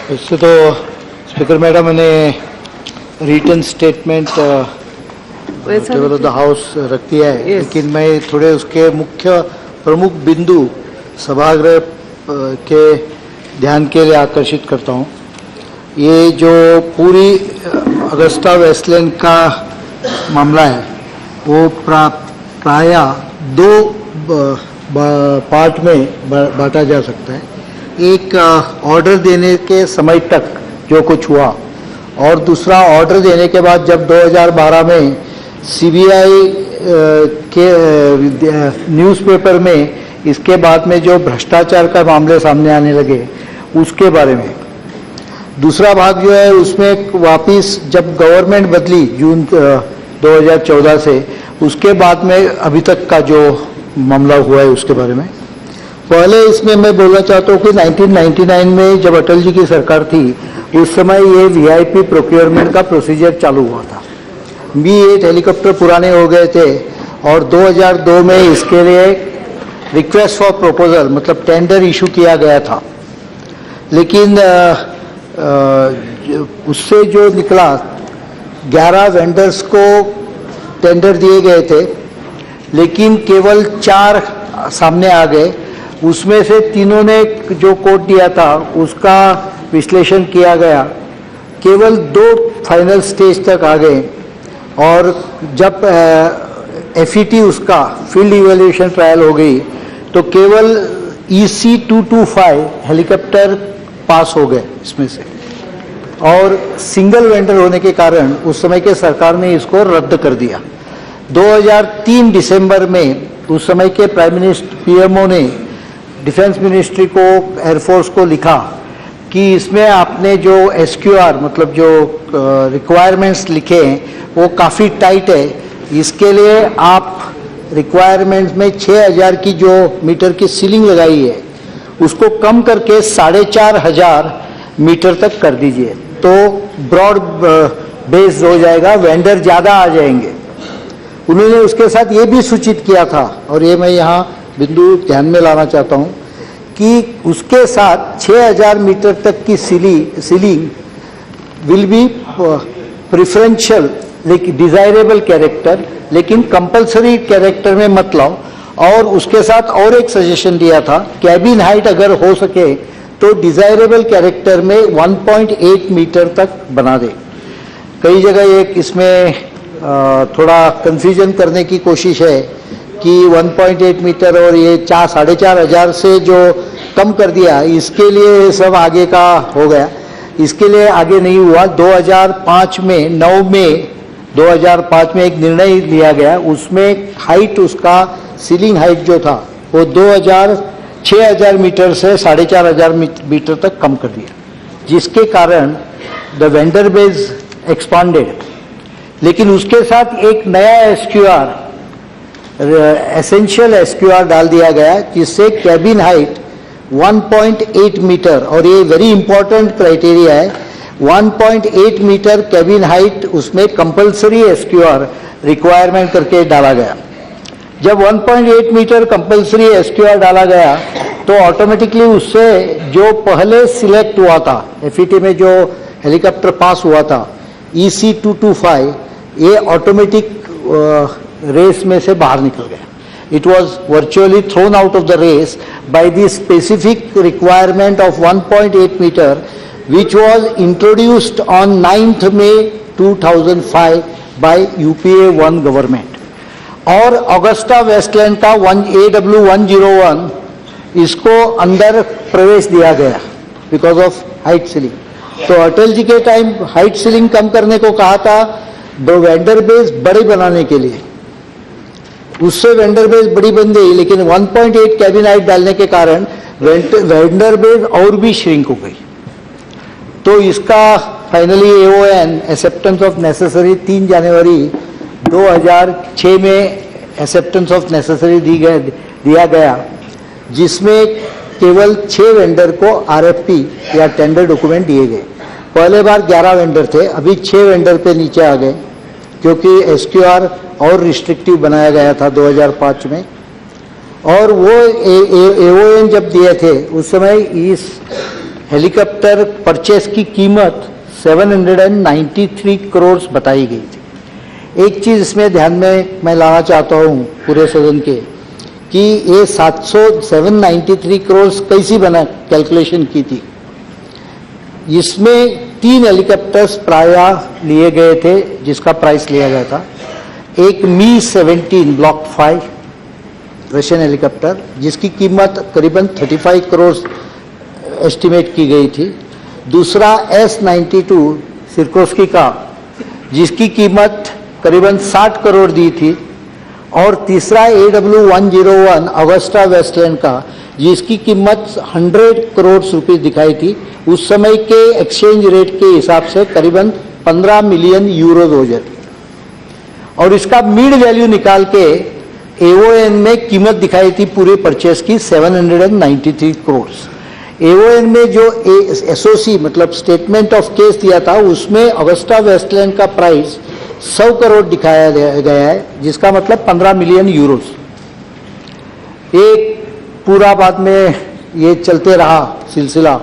वैसे तो speaker madam ने written statement table of the house रख दिया है, लेकिन मैं थोड़े उसके मुख्य प्रमुख बिंदु सभागृह के ध्यान के लिए आकर्षित करता हूँ। ये जो पूरी अगस्ता वेस्टलैंड का मामला है वो प्रायः दो पार्ट में बांटा जा सकता है। एक ऑर्डर देने के समय तक जो कुछ हुआ, और दूसरा ऑर्डर देने के बाद जब 2012 में सीबीआई के न्यूज़पेपर में इसके बाद में जो भ्रष्टाचार का मामले सामने आने लगे उसके बारे में। दूसरा भाग जो है उसमें वापिस जब गवर्नमेंट बदली जून 2014 से, उसके बाद में अभी तक का जो मामला हुआ है उसके बारे में। पहले इसमें मैं बोलना चाहता हूँ कि 1999 में जब अटल जी की सरकार थी उस समय ये वीआईपी प्रोक्योरमेंट का प्रोसीजर चालू हुआ था। B-8 हेलीकॉप्टर पुराने हो गए थे और 2002 में इसके लिए रिक्वेस्ट फॉर प्रपोजल मतलब टेंडर इशू किया गया था। लेकिन उससे जो निकला 11 वेंडर्स को टेंडर दिए गए थे, लेकिन केवल 4 सामने आ गए। उसमें से तीनों ने जो कोड दिया था उसका विश्लेषण किया गया, केवल 2 फाइनल स्टेज तक आ गए। और जब FET उसका फील्ड इवैल्यूएशन ट्रायल हो गई तो केवल EC-225 हेलीकॉप्टर पास हो गए इसमें से, और सिंगल वेंडर होने के कारण उस समय के सरकार ने इसको रद्द कर दिया। 2003 दिसंबर में उस समय के प्राइम मिनिस्टर PMO ने डिफेंस मिनिस्ट्री को, एयरफोर्स को लिखा कि इसमें आपने जो SQR मतलब जो रिक्वायरमेंट्स लिखे हैं वो काफ़ी टाइट है। इसके लिए आप रिक्वायरमेंट्स में 6000 की जो मीटर की सीलिंग लगाई है उसको कम करके 4500 मीटर तक कर दीजिए, तो ब्रॉड बेस्ड हो जाएगा, वेंडर ज़्यादा आ जाएंगे। उन्होंने उसके साथ ये भी सूचित किया था, और ये मैं यहाँ बिंदु ध्यान में लाना चाहता हूँ कि उसके साथ 6000 मीटर तक की सीलिंग विल बी प्रिफरेंशियल लेकिन डिजायरेबल कैरेक्टर, लेकिन कंपलसरी कैरेक्टर में मत लाओ। और उसके साथ और एक सजेशन दिया था, कैबिन हाइट अगर हो सके तो डिजायरेबल कैरेक्टर में 1.8 मीटर तक बना दे। कई जगह एक इसमें थोड़ा कंफ्यूजन करने की कोशिश है कि 1.8 मीटर और ये 4,500 से जो कम कर दिया, इसके लिए सब आगे का हो गया। इसके लिए आगे नहीं हुआ। 2005 में 9 मई 2005 में एक निर्णय लिया गया, उसमें हाइट उसका सीलिंग हाइट जो था वो 6,000 मीटर से 4,500 मीटर तक कम कर दिया, जिसके कारण द वेंडर बेस एक्सपांडेड। लेकिन उसके साथ एक नया SQR एसेंशियल SQR डाल दिया गया, जिससे कैबिन हाइट 1.8 मीटर, और ये वेरी इंपॉर्टेंट क्राइटेरिया है, 1.8 मीटर कैबिन हाइट उसमें कंपलसरी SQR रिक्वायरमेंट करके डाला गया। जब 1.8 मीटर कंपलसरी SQR डाला गया तो ऑटोमेटिकली उससे जो पहले सिलेक्ट हुआ था, FET में जो हेलीकॉप्टर पास हुआ था EC-225, ये ऑटोमेटिक रेस में से बाहर निकल गया। It was virtually thrown out of the race by the specific requirement of 1.8 meter, which was introduced on 9th May 2005 by UPA-1 government. और अगस्ता वेस्टलैंड का AW101 इसको अंदर प्रवेश दिया गया बिकॉज ऑफ हाइट सीलिंग। तो अटल जी के टाइम हाइट सीलिंग कम करने को कहा था, दो वेंडर बेस बड़ी बनाने के लिए, उससे वेंडर बेस बड़ी बन गई, लेकिन 1.8 कैबिन हाइट डालने के कारण वेंडर बेस और भी श्रिंक हो गई। तो इसका finally AON acceptance of necessary 3 जनवरी 2006 में एक्सेप्टेंस ऑफ नेसेसरी दिया गया, जिसमें केवल 6 वेंडर को RFP या टेंडर डॉक्यूमेंट दिए गए। पहले बार 11 वेंडर थे, अभी 6 वेंडर पे नीचे आ गए, क्योंकि SQR और रिस्ट्रिक्टिव बनाया गया था 2005 में। और वो AON जब दिए थे उस समय इस हेलीकॉप्टर परचेस की कीमत 793 करोड़ बताई गई थी। एक चीज़ इसमें ध्यान में मैं लाना चाहता हूँ पूरे सदन के कि ये 793 करोड़ कैसी बना कैलकुलेशन की थी। इसमें 3 हेलीकॉप्टर्स प्रायः लिए गए थे जिसका प्राइस लिया गया था। एक मी-17 ब्लॉक 5 रशियन हेलीकॉप्टर जिसकी कीमत करीबन 35 करोड़ एस्टिमेट की गई थी। दूसरा S-92 सिरकोस्की का जिसकी कीमत करीबन 60 करोड़ दी थी। और तीसरा AW101 अगस्टा वेस्टलैंड का जिसकी कीमत 100 करोड़ रुपये दिखाई थी। उस समय के एक्सचेंज रेट के हिसाब से करीबन 15 मिलियन यूरो हो जाती। और इसका मिड वैल्यू निकाल के AON में कीमत दिखाई थी पूरे परचेस की 793 करोड़। AON में जो SOC मतलब स्टेटमेंट ऑफ केस दिया था उसमें अगस्टा वेस्टलैंड का प्राइस 100 करोड़ दिखाया गया है जिसका मतलब 15 मिलियन यूरोस। एक पूरा बाद में ये चलते रहा सिलसिला।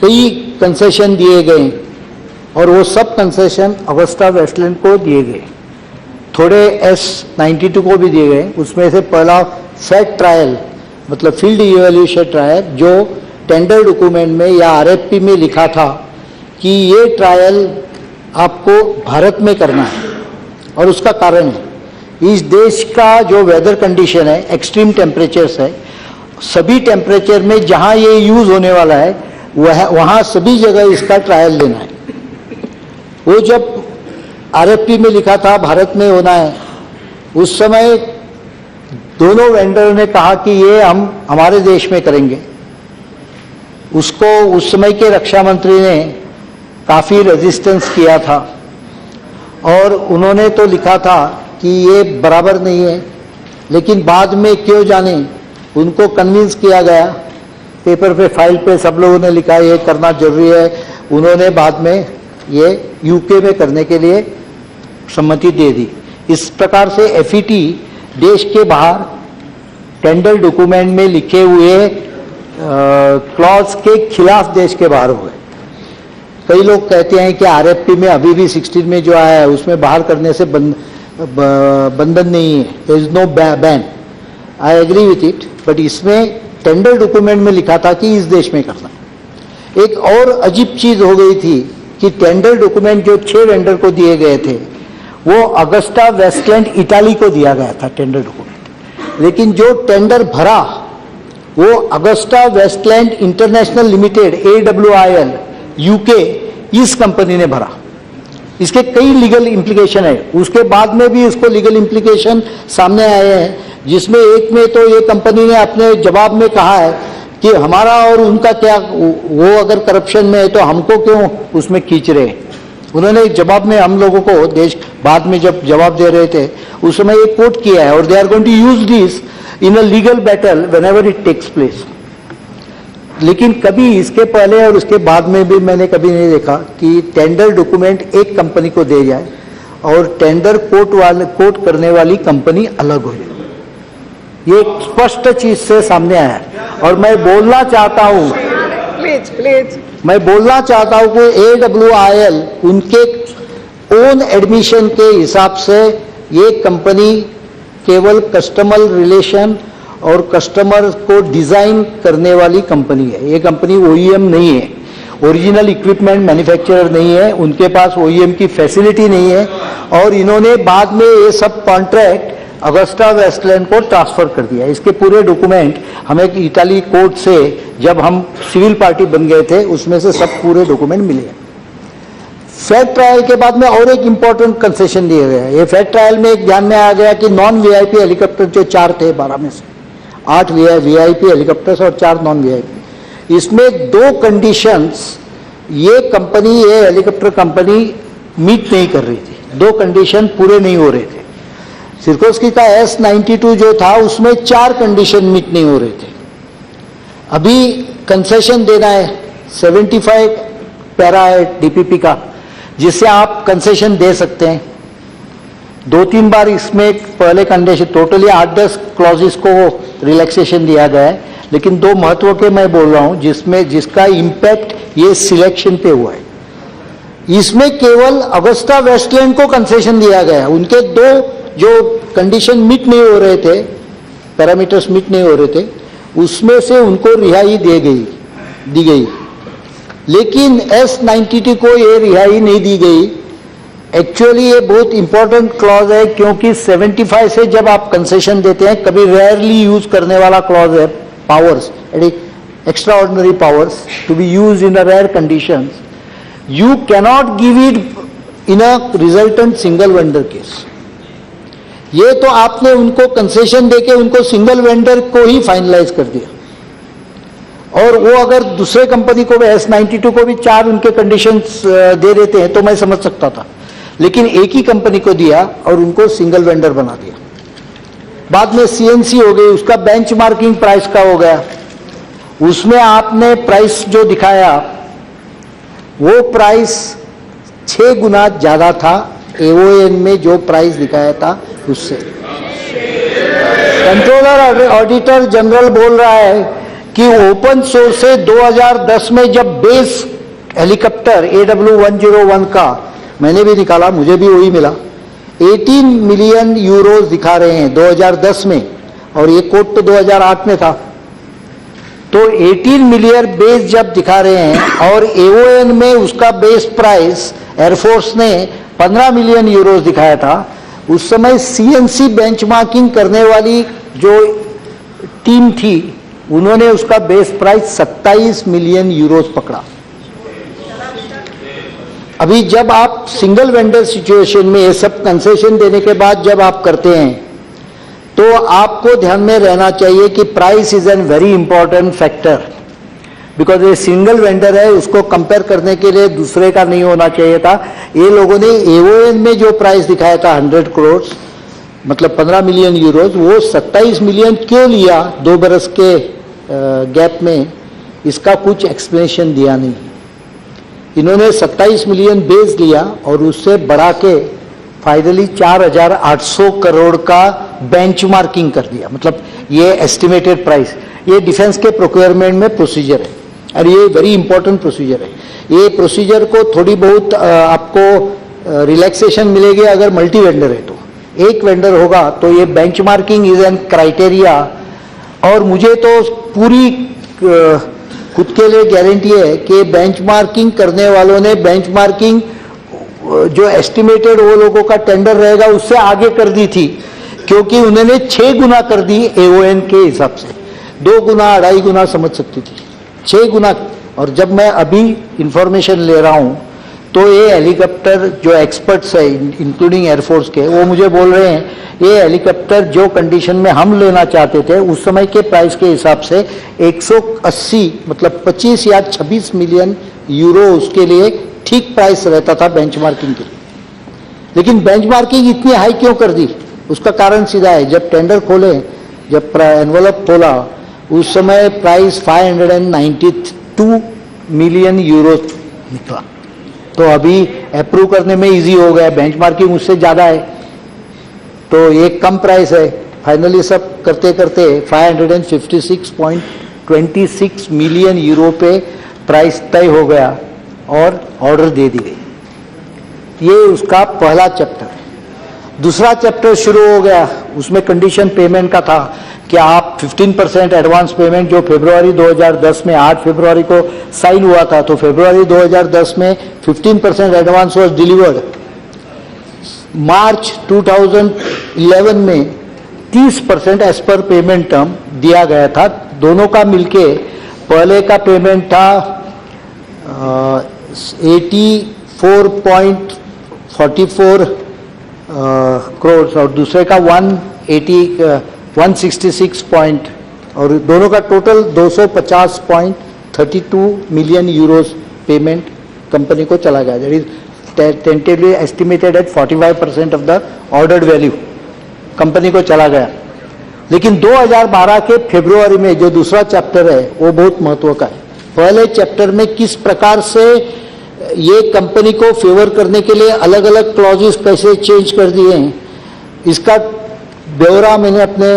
कई कंसेशन दिए गए और वो सब कंसेशन अगस्टा वेस्टलैंड को दिए गए, थोड़े S-92 को भी दिए गए। उसमें से पहला फैक्ट ट्रायल मतलब फील्ड इवैल्यूएशन ट्रायल जो टेंडर डॉक्यूमेंट में या RFP में लिखा था कि ये ट्रायल आपको भारत में करना है। और उसका कारण है इस देश का जो वेदर कंडीशन है, एक्सट्रीम टेम्परेचर्स है, सभी टेम्परेचर में जहाँ ये यूज़ होने वाला है वहाँ सभी जगह इसका ट्रायल लेना है। वो जब RFP में लिखा था भारत में होना है, उस समय दोनों वेंडर ने कहा कि ये हम हमारे देश में करेंगे। उसको उस समय के रक्षा मंत्री ने काफ़ी रेजिस्टेंस किया था और उन्होंने तो लिखा था कि ये बराबर नहीं है, लेकिन बाद में क्यों जाने उनको कन्विंस किया गया। पेपर पे फाइल पे सब लोगों ने लिखा ये करना जरूरी है। उन्होंने बाद में ये UK में करने के लिए सम्मति दे दी। इस प्रकार से FET देश के बाहर टेंडर डॉक्यूमेंट में लिखे हुए क्लॉज के खिलाफ देश के बाहर हुए। कई लोग कहते हैं कि RFP में अभी भी 16 में जो आया है उसमें बाहर करने से बंधन नहीं है, there is no ban. I agree with it, but इसमें टेंडर डॉक्यूमेंट में लिखा था कि इस देश में करना। एक और अजीब चीज हो गई थी कि टेंडर डॉक्यूमेंट जो 6 वेंडर को दिए गए थे वो अगस्टा वेस्टलैंड इटाली को दिया गया था टेंडर डॉक्यूमेंट, लेकिन जो टेंडर भरा वो Agusta Westland international limited AWIL UK इस कंपनी ने भरा। इसके कई लीगल इम्प्लीकेशन है, उसके बाद में भी इसको लीगल इम्प्लीकेशन सामने आए हैं, जिसमें एक में तो ये कंपनी ने अपने जवाब में कहा है कि हमारा और उनका क्या, वो अगर करप्शन में है तो हमको क्यों उसमें खींच रहे हैं। उन्होंने जवाब में हम लोगों को देश बाद में जब जवाब दे रहे थे उस समय ये कोट किया है और they are going to use this in a legal battle whenever it takes place. लेकिन कभी इसके पहले और उसके बाद में भी मैंने कभी नहीं देखा कि टेंडर डॉक्यूमेंट एक कंपनी को दे जाए और टेंडर कोट करने वाली कंपनी अलग हो जाए। ये एक स्पष्ट चीज से सामने आया और मैं बोलना चाहता हूँ मैं बोलना चाहता हूँ कि AWIL उनके ओन एडमिशन के हिसाब से ये कंपनी केवल कस्टमर रिलेशन और कस्टमर को डिजाइन करने वाली कंपनी है। ये कंपनी OEM नहीं है, ओरिजिनल इक्विपमेंट मैन्युफैक्चरर नहीं है, उनके पास OEM की फैसिलिटी नहीं है। और इन्होंने बाद में ये सब कॉन्ट्रैक्ट अगस्टा वेस्टलैंड को ट्रांसफर कर दिया। इसके पूरे डॉक्यूमेंट हमें इटाली कोर्ट से जब हम सिविल पार्टी बन गए थे उसमें से सब पूरे डॉक्यूमेंट मिले। फैक्ट ट्रायल के बाद में और एक इम्पोर्टेंट कंसेशन दिया गया। ये फैक्ट ट्रायल में एक ध्यान में आ गया कि नॉन VIP हेलीकॉप्टर जो 4 थे, 12 में से 8 VIP हेलीकॉप्टर्स और 4 नॉन VIP, इसमें 2 कंडीशंस ये हेलीकॉप्टर कंपनी मीट नहीं कर रही थी। 2 कंडीशन पूरे नहीं हो रहे थे। सिरकोस्की का S-92 जो था उसमें 4 कंडीशन मीट नहीं हो रहे थे। अभी कंसेशन देना है 75 पैरा है DPP का, जिससे आप कंसेशन दे सकते हैं। 2-3 बार इसमें पहले कंडीशन टोटली 8-10 क्लॉजेस को रिलैक्सेशन दिया गया है, लेकिन दो महत्व के मैं बोल रहा हूं जिसका इम्पैक्ट ये सिलेक्शन पे हुआ है। इसमें केवल अगस्ता वेस्टलैंड को कंसेशन दिया गया है। उनके दो जो कंडीशन मीट नहीं हो रहे थे, पैरामीटर्स मीट नहीं हो रहे थे, उसमें से उनको रिहाई दी गई। लेकिन S92 को ये रिहाई नहीं दी गई। एक्चुअली ये बहुत इंपॉर्टेंट क्लॉज है, क्योंकि 75 से जब आप कंसेशन देते हैं, कभी रेयरली यूज करने वाला क्लॉज है, powers, extraordinary powers to be use in the rare conditions, you cannot give it in a resultant single vendor case। ये तो आपने उनको कंसेशन देके उनको सिंगल वेंडर को ही फाइनलाइज कर दिया, और वो अगर दूसरे कंपनी को भी S92 को भी 4 उनके कंडीशंस दे देते हैं तो मैं समझ सकता था, लेकिन एक ही कंपनी को दिया और उनको सिंगल वेंडर बना दिया। बाद में CNC हो गई, उसका बेंचमार्किंग प्राइस का हो गया, उसमें आपने प्राइस जो दिखाया वो प्राइस 6 गुना ज्यादा था AON में जो प्राइस दिखाया था उससे। कंट्रोलर ऑडिटर जनरल बोल रहा है कि ओपन सोर्स से 2010 में जब बेस हेलीकॉप्टर AW101 का मैंने भी निकाला, मुझे भी वही मिला, 18 मिलियन यूरोज दिखा रहे हैं 2010 में, और ये कोड तो 2008 में था। तो 18 मिलियन बेस जब दिखा रहे हैं और AON में उसका बेस प्राइस एयरफोर्स ने 15 मिलियन यूरोज दिखाया था, उस समय CNC बेंचमार्किंग करने वाली जो टीम थी उन्होंने उसका बेस प्राइस 27 मिलियन यूरोज पकड़ा। अभी जब आप सिंगल वेंडर सिचुएशन में ये सब कंसेशन देने के बाद जब आप करते हैं तो आपको ध्यान में रहना चाहिए कि price is an very important factor, because ये सिंगल वेंडर है, उसको कंपेयर करने के लिए दूसरे का नहीं होना चाहिए था। ये लोगों ने AON में जो प्राइस दिखाया था 100 करोड़ मतलब 15 मिलियन यूरोज, वो 27 मिलियन क्यों लिया 2 बरस के गैप में, इसका कुछ एक्सप्लेनेशन दिया नहीं। इन्होंने 27 मिलियन बेस लिया और उससे बढ़ा के फाइनली 4,800 करोड़ का बेंचमार्किंग कर दिया। मतलब ये एस्टिमेटेड प्राइस, ये डिफेंस के प्रोक्योरमेंट में प्रोसीजर है और ये वेरी इंपॉर्टेंट प्रोसीजर है। ये प्रोसीजर को थोड़ी बहुत आपको रिलैक्सेशन मिलेगी अगर मल्टी वेंडर है तो। एक वेंडर होगा तो ये बेंचमार्किंग इज एन क्राइटेरिया, और मुझे तो पूरी खुद के लिए गारंटी है कि बेंचमार्किंग करने वालों ने बेंचमार्किंग जो एस्टिमेटेड वो लोगों का टेंडर रहेगा उससे आगे कर दी थी, क्योंकि उन्होंने 6 गुना कर दी AON के हिसाब से। 2 गुना 2.5 गुना समझ सकती थी, 6 गुना। और जब मैं अभी इंफॉर्मेशन ले रहा हूं तो ये हेलीकॉप्टर जो एक्सपर्ट्स है इंक्लूडिंग एयरफोर्स के, वो मुझे बोल रहे हैं ये हेलीकॉप्टर जो कंडीशन में हम लेना चाहते थे उस समय के प्राइस के हिसाब से 180 मतलब 25 या 26 मिलियन यूरो उसके लिए ठीक प्राइस रहता था बेंचमार्किंग के लिए। लेकिन बेंचमार्किंग इतनी हाई क्यों कर दी, उसका कारण सीधा है, जब टेंडर खोले, जब एनवलप खोला उस समय प्राइस 592 मिलियन यूरो निकला। तो अभी अप्रूव करने में इजी हो गया, बेंचमार्किंग उससे ज्यादा है तो ये कम प्राइस है। फाइनली सब करते करते 556.26 मिलियन यूरो पे प्राइस तय हो गया और ऑर्डर दे दी गई। ये उसका पहला चैप्टर है। दूसरा चैप्टर शुरू हो गया, उसमें कंडीशन पेमेंट का था कि आप 15% एडवांस पेमेंट जो फरवरी 2010 में 8 फरवरी को साइन हुआ था, तो फरवरी 2010 में 15% एडवांस वाज डिलीवर्ड। मार्च 2011 में 30% एज पर पेमेंट टर्म दिया गया था। दोनों का मिलके पहले का पेमेंट था 84.44 करोड़ और दूसरे का 166 पॉइंट, और दोनों का total 250.32 million Euros payment company को चला गया। That is tentatively estimated at 45% of the ordered value company को चला गया। लेकिन 2012 के फरवरी में जो दूसरा चैप्टर है वो बहुत महत्व का है। पहले चैप्टर में किस प्रकार से ये कंपनी को फेवर करने के लिए अलग अलग क्लॉजेस कैसे चेंज कर दिए हैं, इसका ब्यौरा मैंने अपने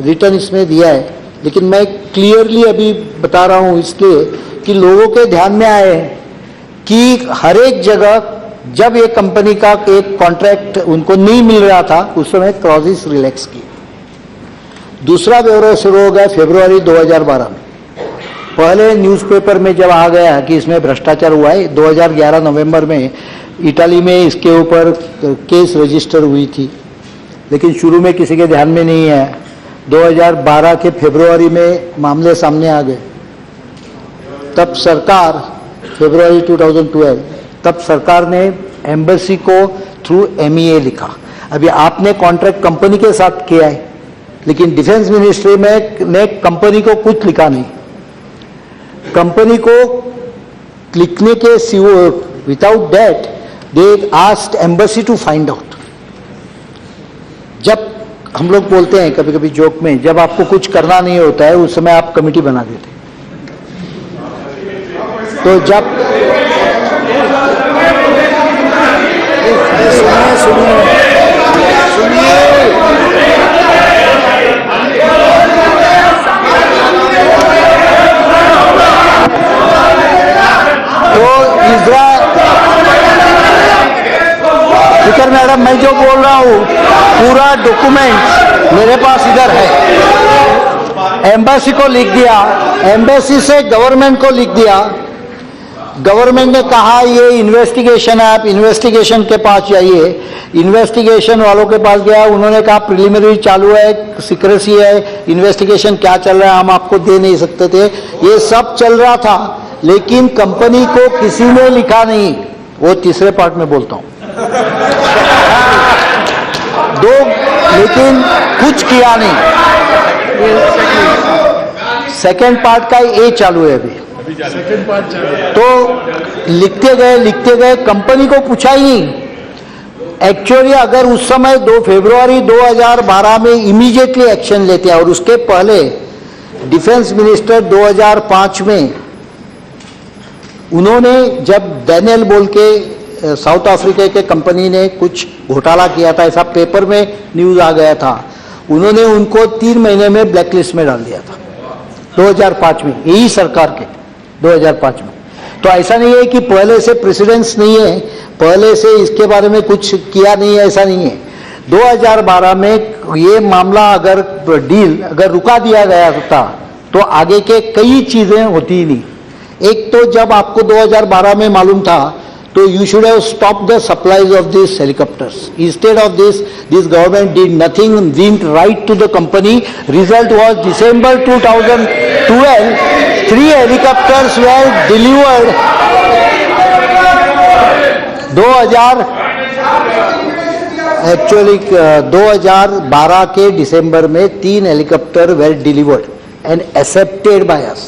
रिटर्न इसमें दिया है, लेकिन मैं क्लियरली अभी बता रहा हूं इसलिए कि लोगों के ध्यान में आए कि हर एक जगह जब ये कंपनी का एक कॉन्ट्रैक्ट उनको नहीं मिल रहा था उस समय क्लॉजेस रिलैक्स की। दूसरा ब्यौरा शुरू हो गया फरवरी 2012 में। पहले न्यूज़पेपर में जब आ गया कि इसमें भ्रष्टाचार हुआ है, 2011 नवंबर में इटली में इसके ऊपर केस रजिस्टर हुई थी, लेकिन शुरू में किसी के ध्यान में नहीं आया। 2012 के फरवरी में मामले सामने आ गए। तब सरकार फरवरी 2012 तब सरकार ने एम्बेसी को थ्रू MEA लिखा। अभी आपने कॉन्ट्रैक्ट कंपनी के साथ किया है, लेकिन डिफेंस मिनिस्ट्री में ने कंपनी को कुछ लिखा नहीं। कंपनी को लिखने के without that they asked embassy to find out. जब हम लोग बोलते हैं कभी कभी जोक में, जब आपको कुछ करना नहीं होता है उस समय आप कमेटी बना देते। तो जब स्पीकर मैडम, मैं जो बोल रहा हूँ पूरा डॉक्यूमेंट मेरे पास इधर है। एम्बेसी को लिख दिया, एम्बेसी से गवर्नमेंट को लिख दिया। गवर्नमेंट ने कहा ये इन्वेस्टिगेशन है, आप इन्वेस्टिगेशन के पास जाइए। इन्वेस्टिगेशन वालों के पास गया, उन्होंने कहा प्रिलिमिनरी चालू है, सीक्रेसी है, इन्वेस्टिगेशन क्या चल रहा है हम आपको दे नहीं सकते थे। ये सब चल रहा था, लेकिन कंपनी को किसी ने लिखा नहीं। वो तीसरे पार्ट में बोलता हूं लेकिन कुछ किया नहीं। सेकेंड पार्ट का ये चालू है अभी। सेकेंड पार्ट तो लिखते गए, कंपनी को पूछा ही नहीं। एक्चुअली अगर उस समय 2 फरवरी 2012 में इमीडिएटली एक्शन लेते हैं, और उसके पहले डिफेंस मिनिस्टर 2005 में उन्होंने, जब डैनियल बोल के साउथ अफ्रीका के कंपनी ने कुछ घोटाला किया था, ऐसा पेपर में न्यूज आ गया था, उन्होंने उनको 3 महीने में ब्लैकलिस्ट में डाल दिया था 2005 में, यही सरकार के 2005 में। तो ऐसा नहीं है कि पहले से प्रेसिडेंस नहीं है, पहले से इसके बारे में कुछ किया नहीं है, ऐसा नहीं है। 2012 में ये मामला अगर रुका दिया गया था तो आगे के कई चीजें होती ही नहीं। एक तो जब आपको 2012 में मालूम था तो you should have stopped the supplies of these helicopters. Instead of this government did nothing, didn't write to the company. Result was December 2012, 3 helicopters were delivered. 2012 के दिसंबर में 3 helicopter were delivered and accepted by us.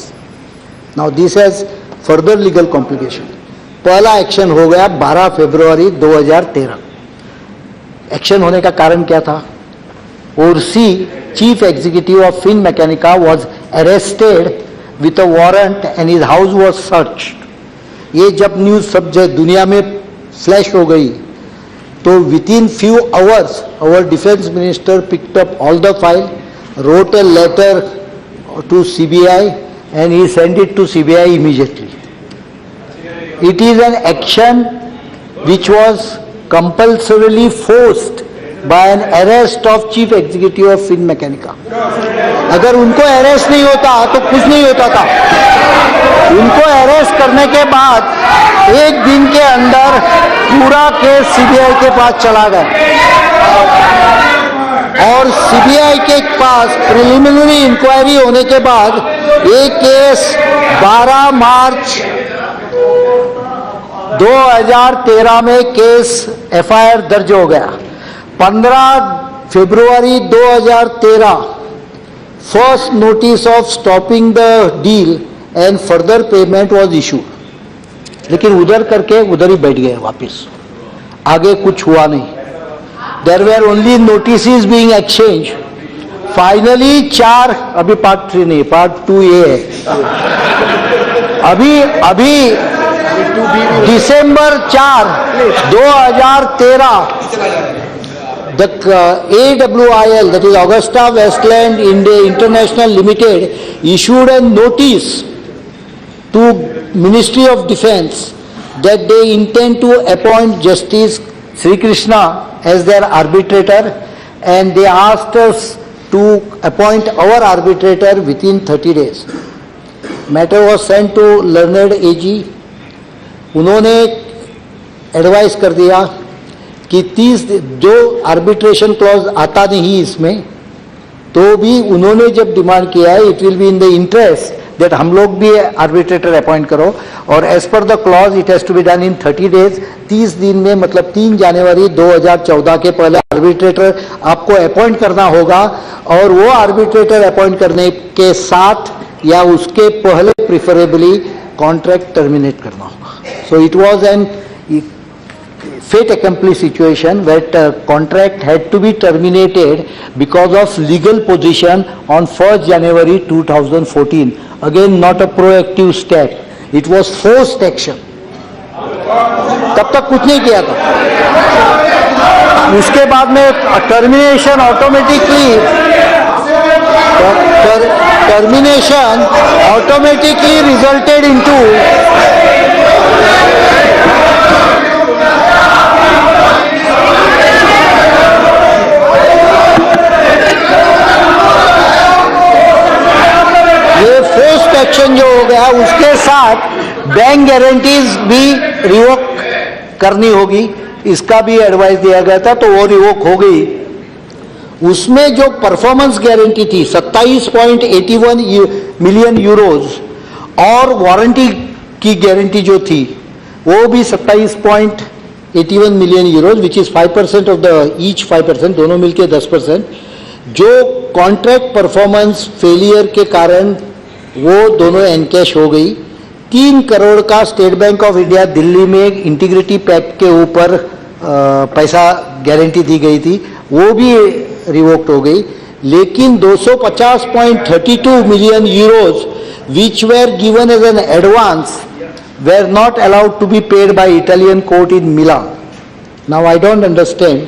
Now this has further legal complication. पहला action हो गया 12 फरवरी 2013। Action होने का कारण क्या था? Orsi chief executive of Finmeccanica was arrested with a warrant and his house was searched. ये जब न्यूज सब दुनिया में फ्लैश हो गई तो within few hours our defence minister picked up all the file, wrote a letter to CBI and he sent it to CBI immediately. It is an action which was compulsorily forced by an arrest of chief executive of Fin Mechanica. अगर उनको arrest नहीं होता तो कुछ नहीं होता था। उनको अरेस्ट करने के बाद 1 दिन के अंदर पूरा केस CBI के पास चला गया, और CBI के पास प्रिलिमिनरी इंक्वायरी होने के बाद ये केस 12 मार्च 2013 में केस FIR दर्ज हो गया। 15 फरवरी 2013 first notice of stopping the deal and further payment was issued. लेकिन उधर करके उधर ही बैठ गए वापस, आगे कुछ हुआ नहीं। There were only notices being exchange. Finally 4, अभी पार्ट 3 नहीं, पार्ट 2A है। अभी December 4, 2013 the AWIL, that is Augusta Westland India International Limited, issued a notice to Ministry of Defence that they intend to appoint Justice Sri Krishna as their arbitrator, and they asked us to appoint our arbitrator within 30 days. Matter was sent to learned AG. उन्होंने advice कर दिया कि 30 जो arbitration clause आता नहीं इसमें, तो भी उन्होंने जब डिमांड किया है it will be in the interest that हम लोग भी आर्बिट्रेटर अपॉइंट करो, और as per the clause it has to be done in 30 days, 30 दिन में, मतलब 3 जनवरी 2014 के पहले आर्बिट्रेटर आपको अपॉइंट करना होगा, और वो आर्बिट्रेटर अपॉइंट करने के साथ या उसके पहले प्रिफरेबली कॉन्ट्रैक्ट टर्मिनेट करना होगा. So it was an fait accomplished situation where contract had to be terminated because of legal position on 1st January 2014. Again, not a proactive step. It was forced action. तब तक कुछ नहीं किया था. उसके बाद में टर्मिनेशन ऑटोमेटिकली रिजल्टेड इनटू ये फोर्स्ड एक्शन जो हो गया, उसके साथ बैंक गारंटीज भी रिवोक करनी होगी, इसका भी एडवाइस दिया गया था, तो वो रिवोक हो गई. उसमें जो परफॉर्मेंस गारंटी थी 27.81 मिलियन यूरोज, और वारंटी की गारंटी जो थी वो भी 27.81 million euros, which is 5% of the each 5%, दोनों मिलके 10%, जो कॉन्ट्रैक्ट परफॉर्मेंस फेलियर के कारण वो दोनों एनकैश हो गई. 3 करोड़ का state bank of India Delhi में इंटीग्रिटी पैक्ट के ऊपर पैसा गारंटी दी गई थी, वो भी रिवोक्ड हो गई. लेकिन 250.32 million euros which were given as an advance were not allowed to be paid by Italian court in Milan. Now I don't understand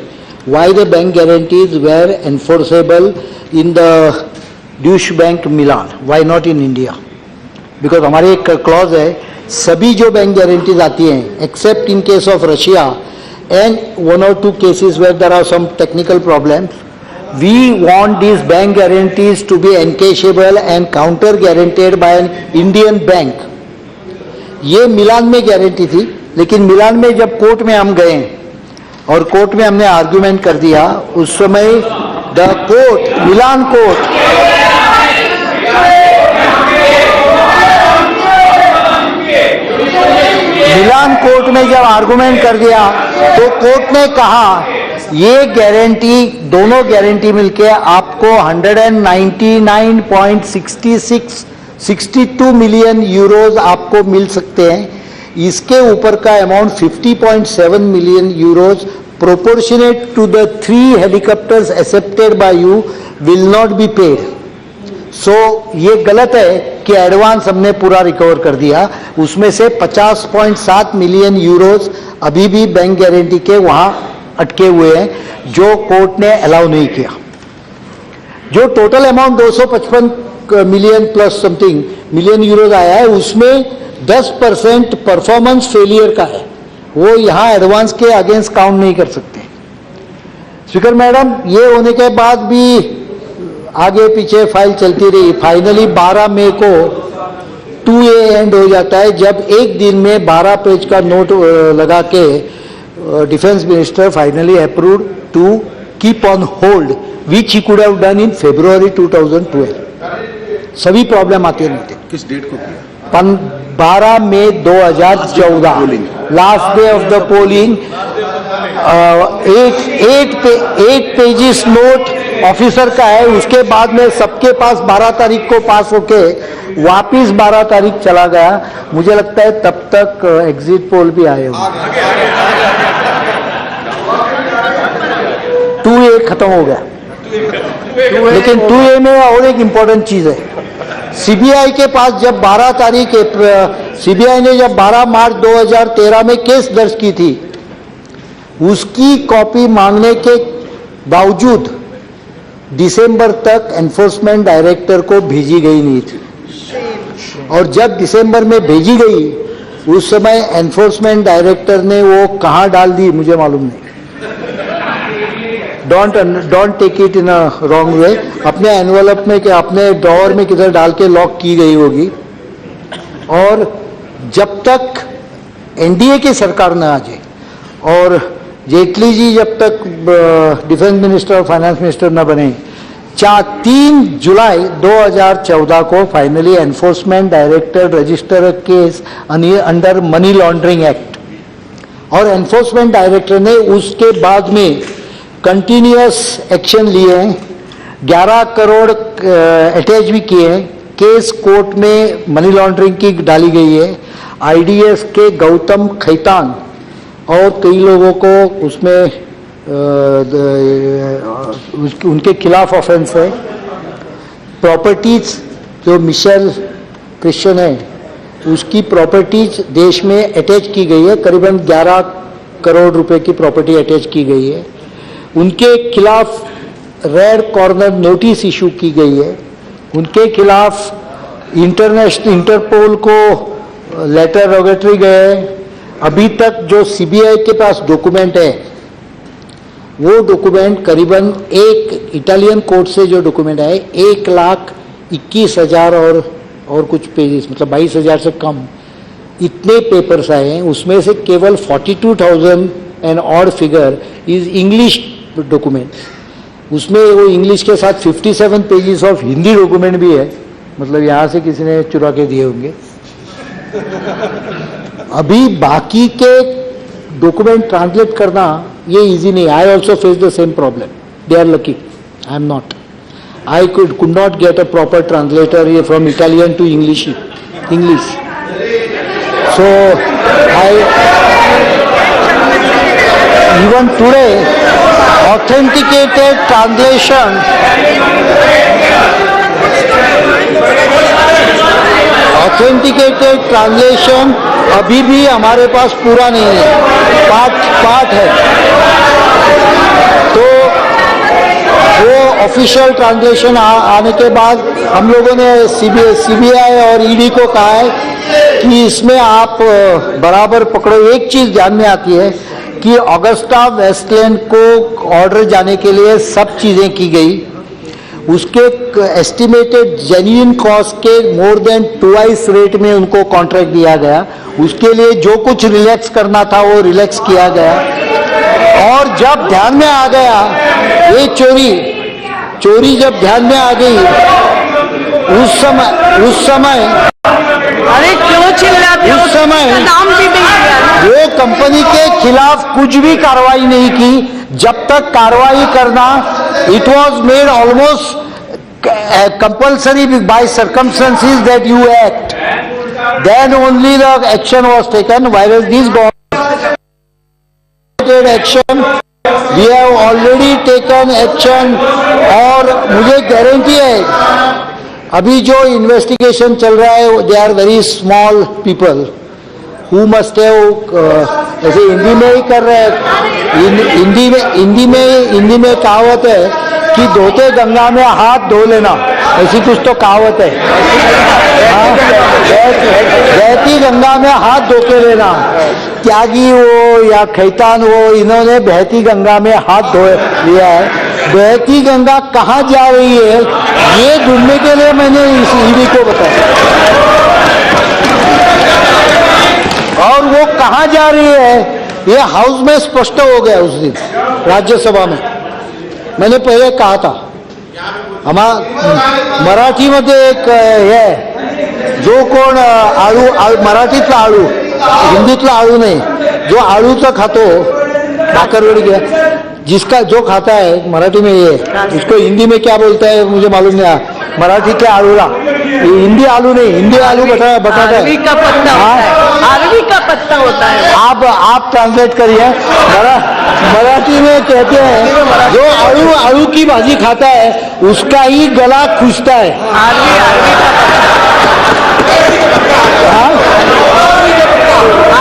why the bank guarantees were enforceable in the Deutsche Bank Milan, why not in India? Because हमारे एक clause है, सभी जो bank guarantees आती हैं accept in case of Russia and 1 or 2 cases where there are some technical problems, we want these bank guarantees to be encashable and counter guaranteed by an Indian bank. ये मिलान में guarantee थी, लेकिन मिलान में जब court में हम गए और कोर्ट में हमने आर्ग्यूमेंट कर दिया, उस समय द कोर्ट, मिलान कोर्ट में जब आर्गुमेंट कर दिया तो कोर्ट ने कहा ये गारंटी, दोनों गारंटी मिलके आपको 199.62 मिलियन यूरोज आपको मिल सकते हैं. इसके ऊपर का amount 50.7 million euros proportionate to the 3 helicopters accepted by you will not be paid. So ये गलत है कि एडवांस हमने पूरा रिकवर कर दिया, उसमें से 50.7 मिलियन यूरोज अभी भी बैंक गारंटी के वहां अटके हुए हैं, जो कोर्ट ने अलाउ नहीं किया. जो total amount 255 million plus something million euros आया है, उसमें 10% परफॉर्मेंस फेलियर का है, वो यहाँ एडवांस के अगेंस्ट काउंट नहीं कर सकते. स्पीकर मैडम, ये होने के बाद भी आगे पीछे फाइल चलती रही. फाइनली 12 मई को 2A एंड हो जाता है, जब एक दिन में 12 पेज का नोट लगा के defence minister finally approved to keep on hold, which he could have done in February 2012. सभी प्रॉब्लम आते नहीं थे. किस डेट को किया? 12 मई 2014, last day of the polling. 8 pages note officer का है, उसके बाद में सबके पास 12 तारीख को पास होके वापिस 12 तारीख चला गया. मुझे लगता है तब तक एग्जिट पोल भी आए होंगे. 2A खत्म हो गया, लेकिन 2A में और एक इंपॉर्टेंट चीज है. सीबीआई के पास जब 12 तारीख सीबीआई ने जब 12 मार्च 2013 में केस दर्ज की थी, उसकी कॉपी मांगने के बावजूद दिसंबर तक एनफोर्समेंट डायरेक्टर को भेजी गई नहीं थी, और जब दिसंबर में भेजी गई उस समय एनफोर्समेंट डायरेक्टर ने वो कहाँ डाल दी मुझे मालूम नहीं। Don't take it in a wrong way, अपने एनवेलप में कि अपने ड्रॉअर में किधर डाल के लॉक की गई होगी। और जब तक एनडीए की सरकार न आ जाए और जेटली जी जब तक डिफेंस मिनिस्टर और फाइनेंस मिनिस्टर न बने, 3 जुलाई 2014 को finally enforcement director register a case under money laundering act, और एनफोर्समेंट डायरेक्टर ने उसके बाद में कंटिन्यूअस एक्शन लिए हैं, 11 करोड़ अटैच भी किए हैं, केस कोर्ट में मनी लॉन्ड्रिंग की डाली गई है। आईडीएस के गौतम खैतान और कई लोगों को उसमें उनके खिलाफ ऑफेंस है। प्रॉपर्टीज जो मिशेल क्रिश्चियन है उसकी प्रॉपर्टीज देश में अटैच की गई है, करीबन 11 करोड़ रुपए की प्रॉपर्टी अटैच की गई है। उनके खिलाफ रेड कॉर्नर नोटिस इशू की गई है, उनके खिलाफ इंटरपोल को लेटर रोगेटरी गए। अभी तक जो सीबीआई के पास डॉक्यूमेंट है वो डॉक्यूमेंट करीबन एक इटालियन कोर्ट से जो डॉक्यूमेंट है 1,21,000 और कुछ पेजेस, मतलब 22,000 से कम इतने पेपर्स आए हैं। उसमें से केवल 42,000 and odd figure is English document. उसमें वो इंग्लिश के साथ 57 पेजेस ऑफ हिंदी डॉक्यूमेंट भी है, मतलब यहाँ से किसी ने चुरा के दिए होंगे। अभी बाकी के डॉक्यूमेंट ट्रांसलेट करना ये इजी नहीं। I also face the same problem, they are lucky, I am not. I could not get a proper translator from Italian to English. So even today, authenticated translation अभी भी हमारे पास पूरा नहीं है, part है। तो वो ऑफिशियल ट्रांसलेशन आने के बाद हम लोगों ने सीबीआई और ईडी को कहा है कि इसमें आप बराबर पकड़ो। एक चीज ध्यान में आती है कि ऑगस्टा वेस्टलैंड को ऑर्डर जाने के लिए सब चीजें की गई, उसके एस्टिमेटेड जेन्युइन कॉस्ट के मोर देन 2x रेट में उनको कॉन्ट्रैक्ट दिया गया। उसके लिए जो कुछ रिलैक्स करना था वो रिलैक्स किया गया। और जब ध्यान में आ गया ये चोरी जब ध्यान में आ गई उस समय अरे क्यों चिल्लाते हो? उस समय नाम भी नहीं वो कंपनी के खिलाफ कुछ भी कार्रवाई नहीं की। जब तक कार्रवाई करना, it was made almost compulsory by circumstances that you act, then only the action was taken. While this action we have already taken action. और मुझे गारंटी है अभी जो इन्वेस्टिगेशन चल रहा है they are very small people who must have, ऐसे हिंदी में ही कर रहे हैं। हिंदी में कहावत है कि धोते गंगा में हाथ धो लेना, ऐसी कुछ तो कहावत है। बहती गंगा में हाथ धो के लेना। त्यागी हो या खैतान हो, इन्होंने बहती गंगा में हाथ धो लिया है। बहती गंगा कहाँ जा रही है ये ढूंढने के लिए मैंने इस ईडी को बताया, और वो कहाँ जा रही है ये हाउस में स्पष्ट हो गया उस दिन राज्यसभा में। मैंने पहले कहा था मराठी मध्ये एक हे जो कोण आळू मराठीतला आळू, हिंदीतला आळू नहीं, जो आळूचा खातो भाकरवडी गया, जिसका जो खाता है मराठी में ये, उसको हिंदी में क्या बोलता है मुझे मालूम नहीं। मराठी के आलूला, हिंदी आलू नहीं, हिंदी आलू बटाटा, अरबी का पत्ता होता है, अरबी का पत्ता होता है। आप ट्रांसलेट करिए। मराठी में कहते हैं जो आलू की भाजी खाता है उसका ही गला खुजता है।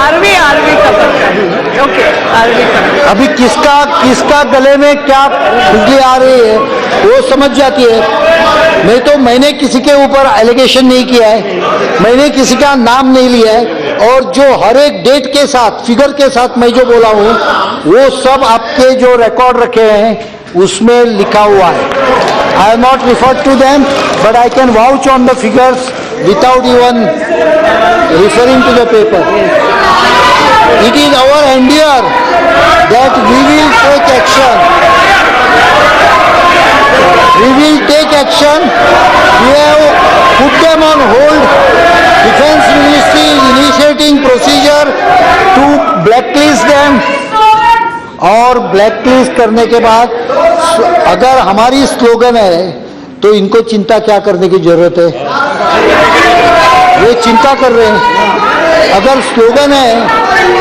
अरबी का पत्ता, ओके, अरबी का। अभी किसका किसका गले में क्या खुजली आ रही है वो समझ जाती है। नहीं तो मैंने किसी के ऊपर एलिगेशन नहीं किया है, मैंने किसी का नाम नहीं लिया है, और जो हर एक डेट के साथ फिगर के साथ मैं जो बोला हूँ वो सब आपके जो रिकॉर्ड रखे हैं उसमें लिखा हुआ है। I have not referred to them but I can vouch on the figures without even referring to the paper. It is our endeavor that we will take action. We will take action. We have put them on hold. Defense Ministry is initiating procedure to blacklist them. और blacklist करने के बाद अगर हमारी slogan है तो इनको चिंता क्या करने की जरूरत है? ये चिंता कर रहे हैं। अगर स्लोगन है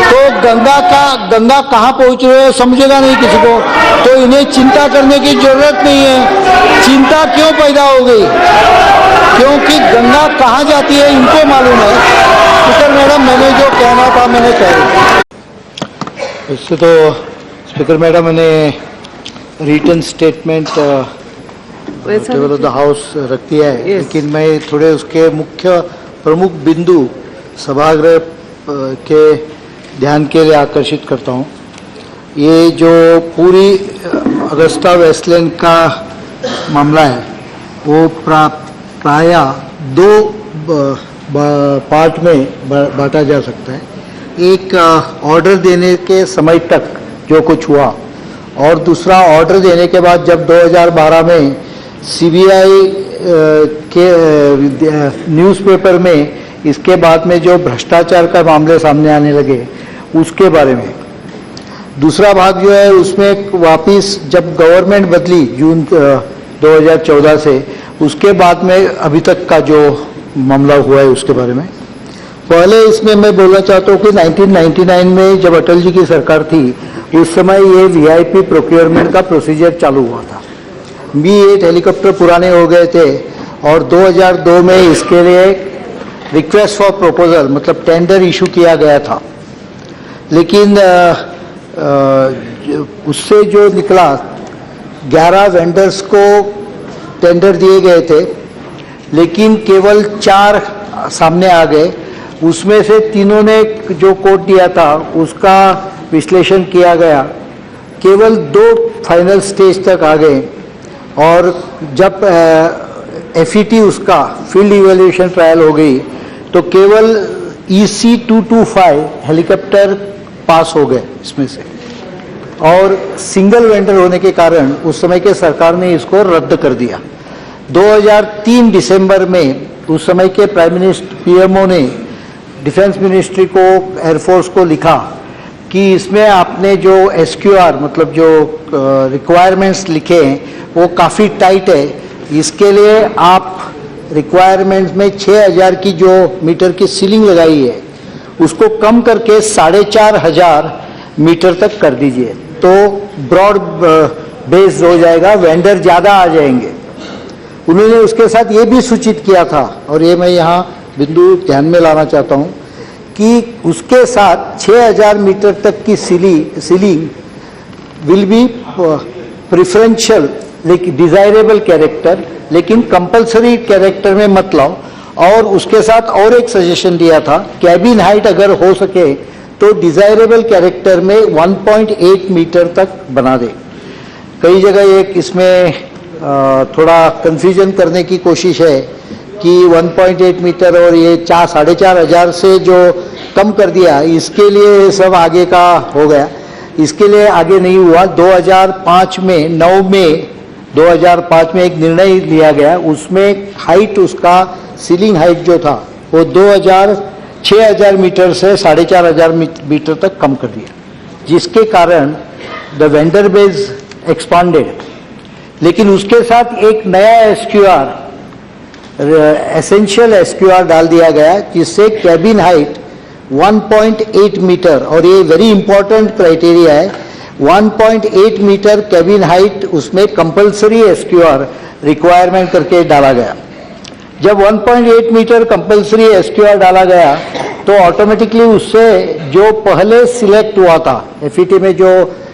तो गंगा कहाँ पहुंच रही है समझेगा नहीं किसी को, तो इन्हें चिंता करने की जरूरत नहीं है। चिंता क्यों पैदा हो गई? क्योंकि गंगा कहाँ जाती है इनको मालूम है। स्पीकर मैडम, मैंने जो कहना था मैंने कह दिया। इससे तो स्पीकर मैडम मैंने written statement table of the house रख दिया है, लेकिन मैं थोड़े उसके मुख्य प्रमुख बिंदु सभागृह के ध्यान के लिए आकर्षित करता हूँ। ये जो पूरी अगस्ता वेस्टलैंड का मामला है वो प्रायः दो पार्ट में बांटा जा सकता है। एक ऑर्डर देने के समय तक जो कुछ हुआ, और दूसरा ऑर्डर देने के बाद जब 2012 में सीबीआई के न्यूज़पेपर में इसके बाद में जो भ्रष्टाचार का मामले सामने आने लगे उसके बारे में। दूसरा भाग जो है उसमें वापिस जब गवर्नमेंट बदली जून 2014 से, उसके बाद में अभी तक का जो मामला हुआ है उसके बारे में। पहले इसमें मैं बोलना चाहता हूँ कि 1999 में जब अटल जी की सरकार थी उस समय ये वीआईपी प्रोक्योरमेंट का प्रोसीजर चालू हुआ था। B-8 हेलीकॉप्टर पुराने हो गए थे और 2002 में इसके लिए रिक्वेस्ट फॉर प्रपोजल मतलब टेंडर इशू किया गया था। लेकिन उससे जो निकला 11 वेंडर्स को टेंडर दिए गए थे, लेकिन केवल 4 सामने आ गए। उसमें से तीनों ने जो कोड दिया था उसका विश्लेषण किया गया, केवल 2 फाइनल स्टेज तक आ गए। और जब FET उसका फील्ड इवैल्यूएशन ट्रायल हो गई तो केवल EC-225 हेलीकॉप्टर पास हो गए इसमें से, और सिंगल वेंडर होने के कारण उस समय के सरकार ने इसको रद्द कर दिया। 2003 दिसंबर में उस समय के प्राइम मिनिस्टर PMO ने डिफेंस मिनिस्ट्री को, एयरफोर्स को लिखा कि इसमें आपने जो SQR मतलब जो रिक्वायरमेंट्स लिखे हैं वो काफ़ी टाइट है, इसके लिए आप रिक्वायरमेंट्स में 6000 की जो मीटर की सीलिंग लगाई है उसको कम करके 4500 मीटर तक कर दीजिए, तो ब्रॉड बेस्ड हो जाएगा, वेंडर ज़्यादा आ जाएंगे। उन्होंने उसके साथ ये भी सूचित किया था, और ये मैं यहाँ बिंदु ध्यान में लाना चाहता हूँ कि उसके साथ 6000 मीटर तक की सीलिंग विल बी प्रिफरेंशियल लेकिन डिजायरेबल कैरेक्टर, लेकिन कंपलसरी कैरेक्टर में मत लाओ। और उसके साथ और एक सजेशन दिया था, कैबिन हाइट अगर हो सके तो डिजायरेबल कैरेक्टर में 1.8 मीटर तक बना दे। कई जगह एक इसमें थोड़ा कंफ्यूजन करने की कोशिश है कि 1.8 मीटर और ये 4,500 से जो कम कर दिया इसके लिए सब आगे का हो गया, इसके लिए आगे नहीं हुआ। 2005 में 9 मई 2005 में एक निर्णय लिया गया, उसमें हाइट उसका सीलिंग हाइट जो था वो 6,000 मीटर से 4,500 मीटर तक कम कर दिया, जिसके कारण द वेंडर बेस एक्सपांडेड। लेकिन उसके साथ एक नया SQR एसेंशियल SQR डाल दिया गया जिससे कैबिन हाइट 1.8 मीटर, और ये वेरी इंपॉर्टेंट क्राइटेरिया है, 1.8 मीटर कैबिन हाइट उसमें कंपलसरी SQR रिक्वायरमेंट करके डाला गया। जब 1.8 मीटर कंपलसरी SQR डाला गया तो ऑटोमेटिकली उससे जो पहले सिलेक्ट हुआ था FET में जो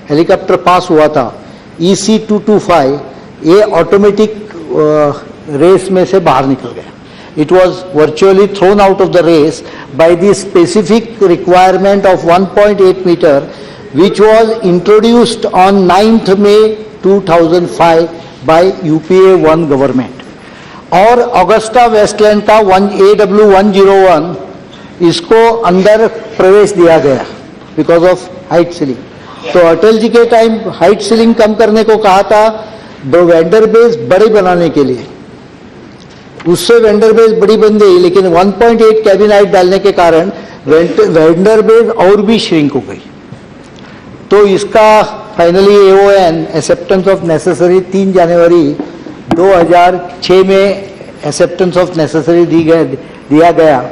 हेलीकॉप्टर पास हुआ था EC-225, ये ऑटोमेटिक रेस में से बाहर निकल गया. It was virtually thrown out of the race by the specific requirement of 1.8 meter, which was introduced on 9th May 2005 by UPA-1 government. और ऑगस्टा वेस्टलैंड का AW101 इसको अंदर प्रवेश दिया गया बिकॉज ऑफ हाइट सीलिंग. तो अटल जी के टाइम हाइट सीलिंग कम करने को कहा था, वेंडर बेस बड़ी बनाने के लिए. उससे वेंडर बेस बड़ी बन गई, लेकिन 1.8 कैबिन हाइट डालने के कारण वेंडर बेस और भी श्रिंक हो गई. तो इसका finally AON acceptance of necessary 3 जनवरी 2006 में एक्सेप्टेंस ऑफ नेसेसरी दिया गया,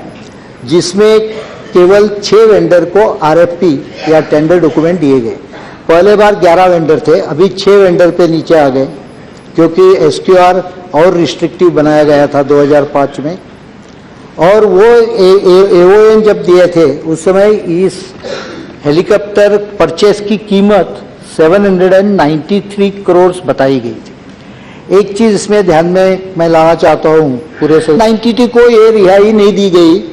जिसमें केवल 6 वेंडर को RFP या टेंडर डॉक्यूमेंट दिए गए. पहले बार 11 वेंडर थे, अभी 6 वेंडर पे नीचे आ गए क्योंकि SQR और रिस्ट्रिक्टिव बनाया गया था 2005 में. और वो AON जब दिए थे उस समय इस हेलीकॉप्टर परचेस की कीमत 793 करोड़ बताई गई थी. एक चीज इसमें ध्यान में मैं लाना चाहता हूँ, पूरे 92 को ये रिहाई नहीं दी गई.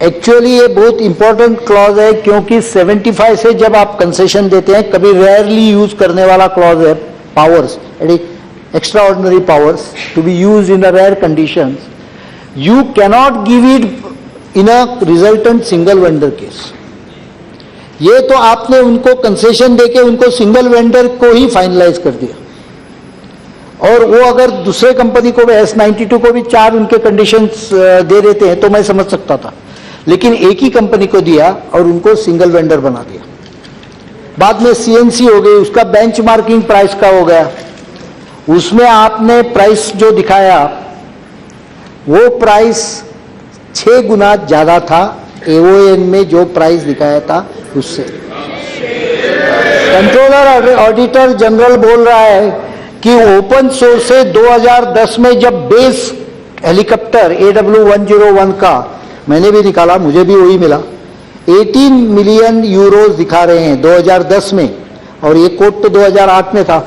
एक्चुअली ये बहुत इंपॉर्टेंट क्लॉज है क्योंकि 75 से जब आप कंसेशन देते हैं, कभी रेयरली यूज करने वाला क्लॉज है. Powers, extraordinary powers to be used in the rare conditions, you cannot give it in a resultant single vendor case. ये तो आपने उनको कंसेशन देके उनको सिंगल वेंडर को ही फाइनलाइज कर दिया, और वो अगर दूसरे कंपनी को भी S92 को भी 4 उनके कंडीशंस दे देते हैं तो मैं समझ सकता था, लेकिन एक ही कंपनी को दिया और उनको सिंगल वेंडर बना दिया. बाद में CNC हो गई, उसका बेंचमार्किंग प्राइस का हो गया. उसमें आपने प्राइस जो दिखाया वो प्राइस 6 गुना ज्यादा था AON में जो प्राइस दिखाया था उससे. कंट्रोलर ऑडिटर जनरल बोल रहा है कि ओपन सोर्स से 2010 में जब बेस हेलीकॉप्टर AW101 का मैंने भी निकाला, मुझे भी वही मिला, 18 मिलियन यूरोज दिखा रहे हैं 2010 में, और ये कोड तो 2008 में था.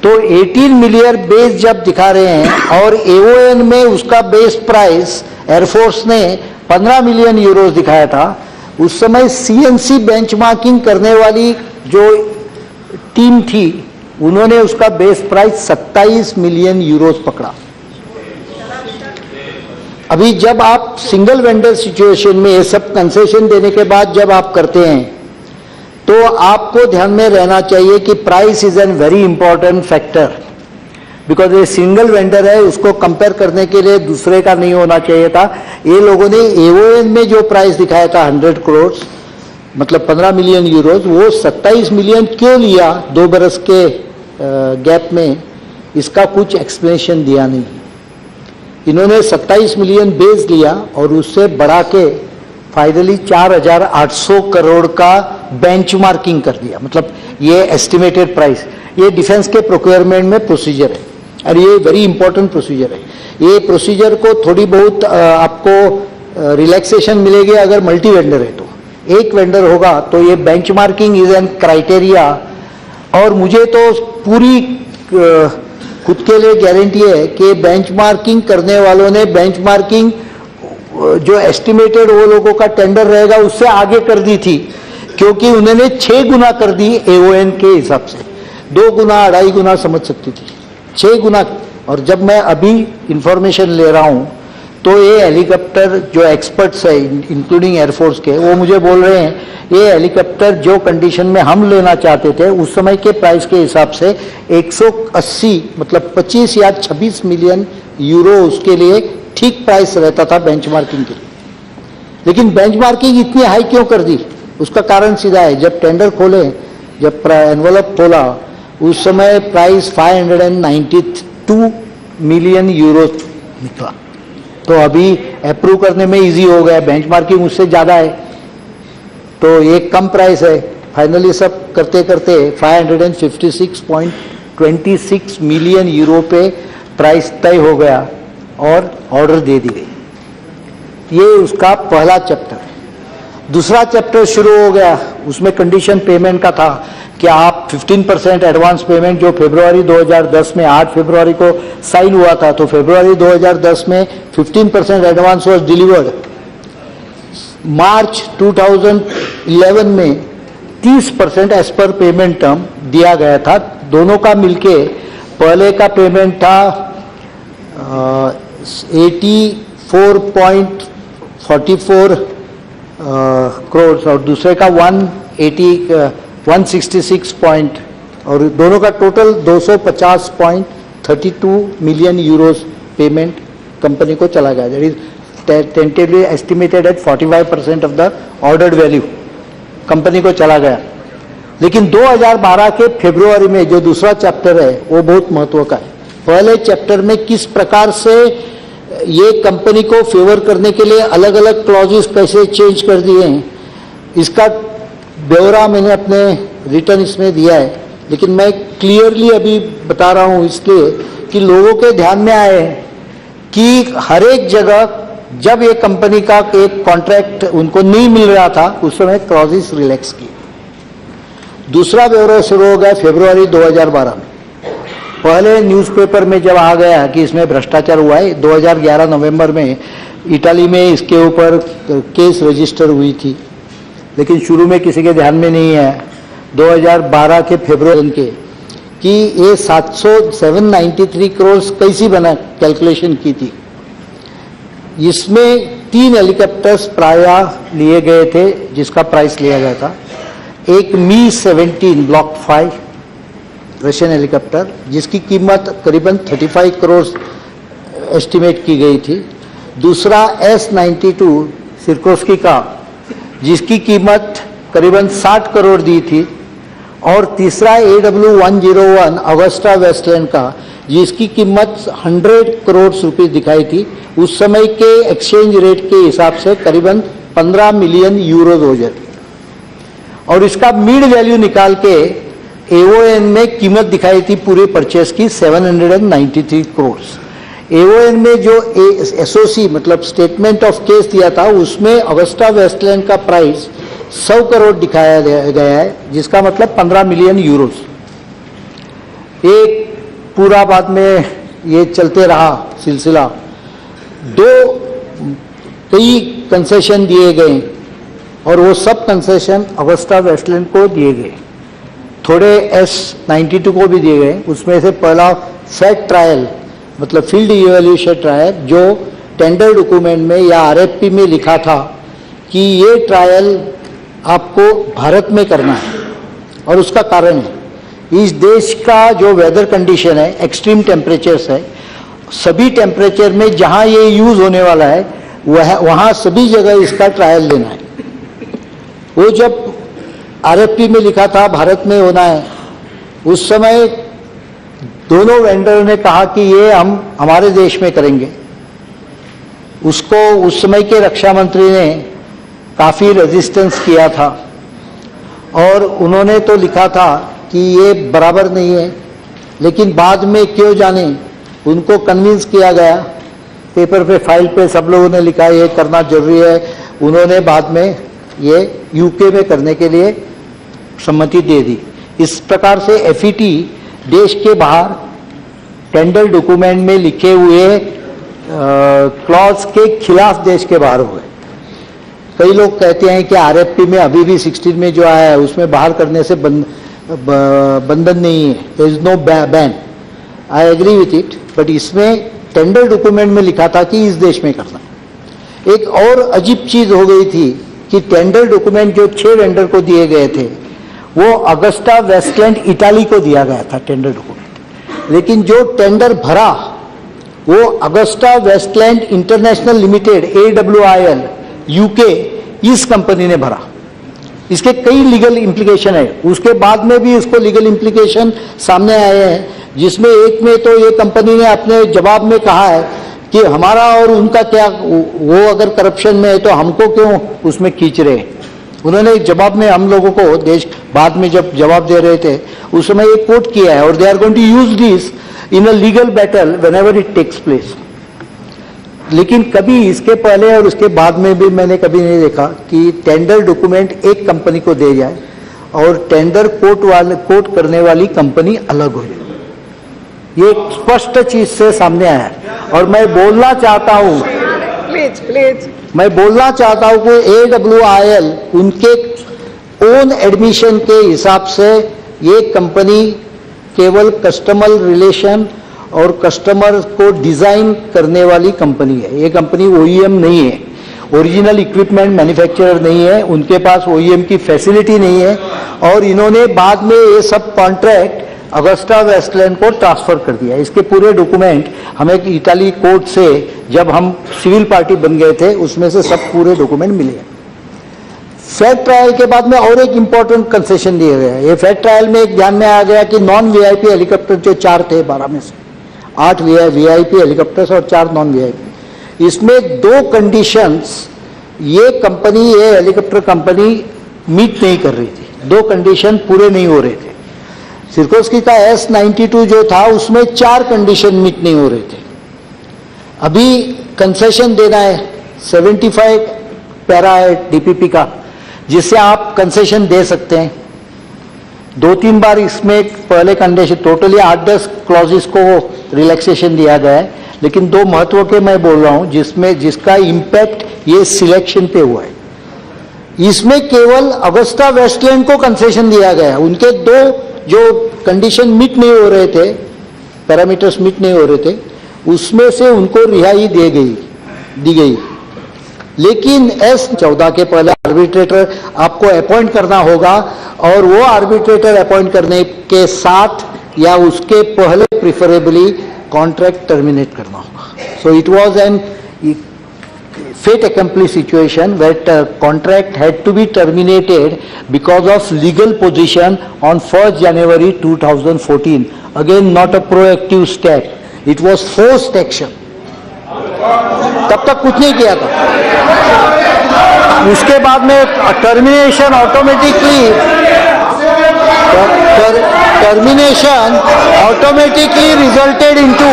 तो 18 मिलियन बेस जब दिखा रहे हैं और AON में उसका बेस प्राइस एयरफोर्स ने 15 मिलियन यूरोज दिखाया था, उस समय CNC बेंचमार्किंग करने वाली जो टीम थी उन्होंने उसका बेस प्राइस 27 मिलियन यूरोज पकड़ा. अभी जब आप सिंगल वेंडर सिचुएशन में ये सब कंसेशन देने के बाद जब आप करते हैं तो आपको ध्यान में रहना चाहिए कि price is an very important factor, because ये सिंगल वेंडर है, उसको कंपेयर करने के लिए दूसरे का नहीं होना चाहिए था. ये लोगों ने AON में जो प्राइस दिखाया था 100 करोड़ मतलब 15 मिलियन यूरोज, वो 27 मिलियन क्यों लिया 2 बरस के गैप में, इसका कुछ एक्सप्लेनेशन दिया नहीं. इन्होंने 27 मिलियन बेस लिया और उससे बढ़ा के फाइनली 4,800 करोड़ का बेंचमार्किंग कर दिया. मतलब ये एस्टिमेटेड प्राइस, ये डिफेंस के प्रोक्योरमेंट में प्रोसीजर है और ये वेरी इंपॉर्टेंट प्रोसीजर है. ये प्रोसीजर को थोड़ी बहुत आपको रिलैक्सेशन मिलेगी अगर मल्टी वेंडर है. तो एक वेंडर होगा तो ये बेंचमार्किंग इज एन क्राइटेरिया, और मुझे तो पूरी खुद के लिए गारंटी है कि बेंचमार्किंग करने वालों ने बेंचमार्किंग जो एस्टिमेटेड वो लोगों का टेंडर रहेगा उससे आगे कर दी थी, क्योंकि उन्होंने 6 गुना कर दी AON के हिसाब से. 2 गुना 2.5 गुना समझ सकती थी, 6 गुना. और जब मैं अभी इंफॉर्मेशन ले रहा हूं तो ये हेलीकॉप्टर जो एक्सपर्ट्स है इंक्लूडिंग एयरफोर्स के, वो मुझे बोल रहे हैं ये हेलीकॉप्टर जो कंडीशन में हम लेना चाहते थे उस समय के प्राइस के हिसाब से 180 मतलब 25 या 26 मिलियन यूरो उसके लिए ठीक प्राइस रहता था बेंचमार्किंग के लिए. लेकिन बेंचमार्किंग इतनी हाई क्यों कर दी, उसका कारण सीधा है. जब टेंडर खोले, जब एनवलप खोला, उस समय प्राइस 592 मिलियन यूरो निकला. तो अभी अप्रूव करने में इजी हो गया, बेंचमार्किंग उससे ज्यादा है तो ये कम प्राइस है. फाइनली सब करते करते 556.26 मिलियन यूरो पे प्राइस तय हो गया और ऑर्डर दे दी गई. ये उसका पहला चैप्टर. दूसरा चैप्टर शुरू हो गया उसमें कंडीशन पेमेंट का था कि आप 15% एडवांस पेमेंट, जो फरवरी 2010 में 8 फरवरी को साइन हुआ था, तो फरवरी 2010 में 15% एडवांस वाज डिलीवर्ड। मार्च 2011 में 30% एज पर पेमेंट टर्म दिया गया था। दोनों का मिलके पहले का पेमेंट था 84.44 करोड़ और दूसरे का 166 पॉइंट, और दोनों का total 250.32 million Euros payment company को चला गया। That is tentatively estimated at 45% of the ordered value company को चला गया। लेकिन 2012 के फरवरी में जो दूसरा चैप्टर है वो बहुत महत्व का है। पहले चैप्टर में किस प्रकार से ये कंपनी को फेवर करने के लिए अलग अलग क्लॉजेस कैसे चेंज कर दिए हैं, इसका ब्यौरा मैंने अपने रिटर्न इसमें दिया है, लेकिन मैं क्लियरली अभी बता रहा हूं इसलिए कि लोगों के ध्यान में आए कि हर एक जगह जब ये कंपनी का एक कॉन्ट्रैक्ट उनको नहीं मिल रहा था उस समय क्लॉजेस रिलैक्स किए। दूसरा ब्यौरा शुरू हो गया फरवरी 2012 में। पहले न्यूज़पेपर में जब आ गया कि इसमें भ्रष्टाचार हुआ है, 2011 नवंबर में इटाली में इसके ऊपर केस रजिस्टर हुई थी, लेकिन शुरू में किसी के ध्यान में नहीं है 2012 के फरवरी के कि ये 793 करोड़ कैसी बना, कैलकुलेशन की थी। इसमें 3 हेलीकॉप्टर्स प्रायः लिए गए थे जिसका प्राइस लिया गया था। एक मी-17 ब्लॉक 5 रशियन हेलीकॉप्टर जिसकी कीमत करीबन 35 करोड़ एस्टिमेट की गई थी। दूसरा S-92 सिरकोस्की का जिसकी कीमत करीबन 60 करोड़ दी थी, और तीसरा AW101 अगस्टा वेस्टलैंड का जिसकी कीमत 100 करोड़ रुपए दिखाई थी। उस समय के एक्सचेंज रेट के हिसाब से करीबन 15 मिलियन यूरो हो जाती, और इसका मिड वैल्यू निकाल के AON में कीमत दिखाई थी पूरे परचेस की 793 करोड़। AON में जो SOC मतलब स्टेटमेंट ऑफ केस दिया था उसमें अगस्टा वेस्टलैंड का प्राइस 100 करोड़ दिखाया गया है, जिसका मतलब 15 मिलियन यूरोस। एक पूरा बाद में ये चलते रहा सिलसिला। कई कंसेशन दिए गए और वो सब कंसेशन अगस्टा वेस्टलैंड को दिए गए, थोड़े S-92 को भी दिए गए। उसमें से पहला फैट ट्रायल मतलब फील्ड इवैल्यूएशन ट्रायल, जो टेंडर डॉक्यूमेंट में या RFP में लिखा था कि ये ट्रायल आपको भारत में करना है, और उसका कारण है इस देश का जो वेदर कंडीशन है, एक्सट्रीम टेम्परेचर्स है, सभी टेम्परेचर में जहां ये यूज होने वाला है वहां सभी जगह इसका ट्रायल लेना है। वो जब RFP में लिखा था भारत में होना है, उस समय दोनों वेंडर ने कहा कि ये हम हमारे देश में करेंगे। उसको उस समय के रक्षा मंत्री ने काफ़ी रेजिस्टेंस किया था, और उन्होंने तो लिखा था कि ये बराबर नहीं है, लेकिन बाद में क्यों जाने उनको कन्विंस किया गया। पेपर पे फाइल पे सब लोगों ने लिखा ये करना जरूरी है। उन्होंने बाद में ये UK में करने के लिए सम्मति दे दी। इस प्रकार से FET देश के बाहर टेंडर डॉक्यूमेंट में लिखे हुए क्लॉज के खिलाफ देश के बाहर हुए। कई लोग कहते हैं कि RFP में अभी भी 16 में जो आया है उसमें बाहर करने से बंधन नहीं है, there is no ban. I agree with it, but इसमें टेंडर डॉक्यूमेंट में लिखा था कि इस देश में करना। एक और अजीब चीज हो गई थी कि टेंडर डॉक्यूमेंट जो 6 वेंडर को दिए गए थे वो अगस्टा वेस्टलैंड इटाली को दिया गया था टेंडर डॉक्यूमेंट, लेकिन जो टेंडर भरा वो Agusta Westland international limited AWIL UK इस कंपनी ने भरा। इसके कई लीगल इम्प्लीकेशन है, उसके बाद में भी इसको लीगल इम्प्लीकेशन सामने आए हैं, जिसमें एक में तो ये कंपनी ने अपने जवाब में कहा है कि हमारा और उनका क्या, वो अगर करप्शन में है तो हमको क्यों उसमें खींच रहे हैं। उन्होंने जवाब में हम लोगों को देश बाद में जब जवाब दे रहे थे उस समय ये कोट किया है, और they are going to use this in a legal battle whenever it takes place. लेकिन कभी इसके पहले और उसके बाद में भी मैंने कभी नहीं देखा कि टेंडर डॉक्यूमेंट एक कंपनी को दे जाए और टेंडर कोट करने वाली कंपनी अलग हो जाए। ये एक स्पष्ट चीज से सामने आया है। और मैं बोलना चाहता हूँ कि AWIL उनके ओन एडमिशन के हिसाब से ये कंपनी केवल कस्टमर रिलेशन और कस्टमर को डिजाइन करने वाली कंपनी है। ये कंपनी OEM नहीं है, ओरिजिनल इक्विपमेंट मैन्युफैक्चरर नहीं है, उनके पास OEM की फैसिलिटी नहीं है। और इन्होंने बाद में ये सब कॉन्ट्रैक्ट अगस्टा वेस्टलैंड को ट्रांसफर कर दिया। इसके पूरे डॉक्यूमेंट हमें इटाली कोर्ट से, जब हम सिविल पार्टी बन गए थे, उसमें से सब पूरे डॉक्यूमेंट मिले। फैक्ट ट्रायल के बाद में और एक इंपॉर्टेंट कंसेशन दिया गया। ये फैक्ट ट्रायल में एक ध्यान में आ गया कि नॉन VIP हेलीकॉप्टर जो 4 थे, 12 में से 8 VIP हेलीकॉप्टर्स और 4 नॉन VIP, इसमें 2 कंडीशंस ये हेलीकॉप्टर कंपनी मीट नहीं कर रही थी। 2 कंडीशन पूरे नहीं हो रहे थे। सिरकोस्की का S92 जो था उसमें 4 कंडीशन मीट नहीं हो रहे थे। अभी कंसेशन देना है, 75 पैरा है DPP का, जिससे आप कंसेशन दे सकते हैं। 2-3 बार इसमें पहले कंडीशन टोटली 8-10 क्लॉजेस को रिलैक्सेशन दिया गया है, लेकिन 2 महत्व के मैं बोल रहा हूं जिसका इंपैक्ट ये सिलेक्शन पे हुआ है। इसमें केवल अगस्टा वेस्टलैंड को कंसेशन दिया गया है। उनके 2 जो कंडीशन मीट नहीं हो रहे थे, पैरामीटर्स मीट नहीं हो रहे थे, उसमें से उनको रिहाई दी गई। लेकिन S14 के पहले आर्बिट्रेटर आपको अपॉइंट करना होगा और वो आर्बिट्रेटर अपॉइंट करने के साथ या उसके पहले प्रिफरेबली कॉन्ट्रैक्ट टर्मिनेट करना होगा। So it was an fate accomplished situation where contract had to be terminated because of legal position on 1st January 2014. Again, not a proactive step. It was forced action. तब तक कुछ नहीं किया था। उसके बाद में टर्मिनेशन ऑटोमेटिकली रिजल्टेड इनटू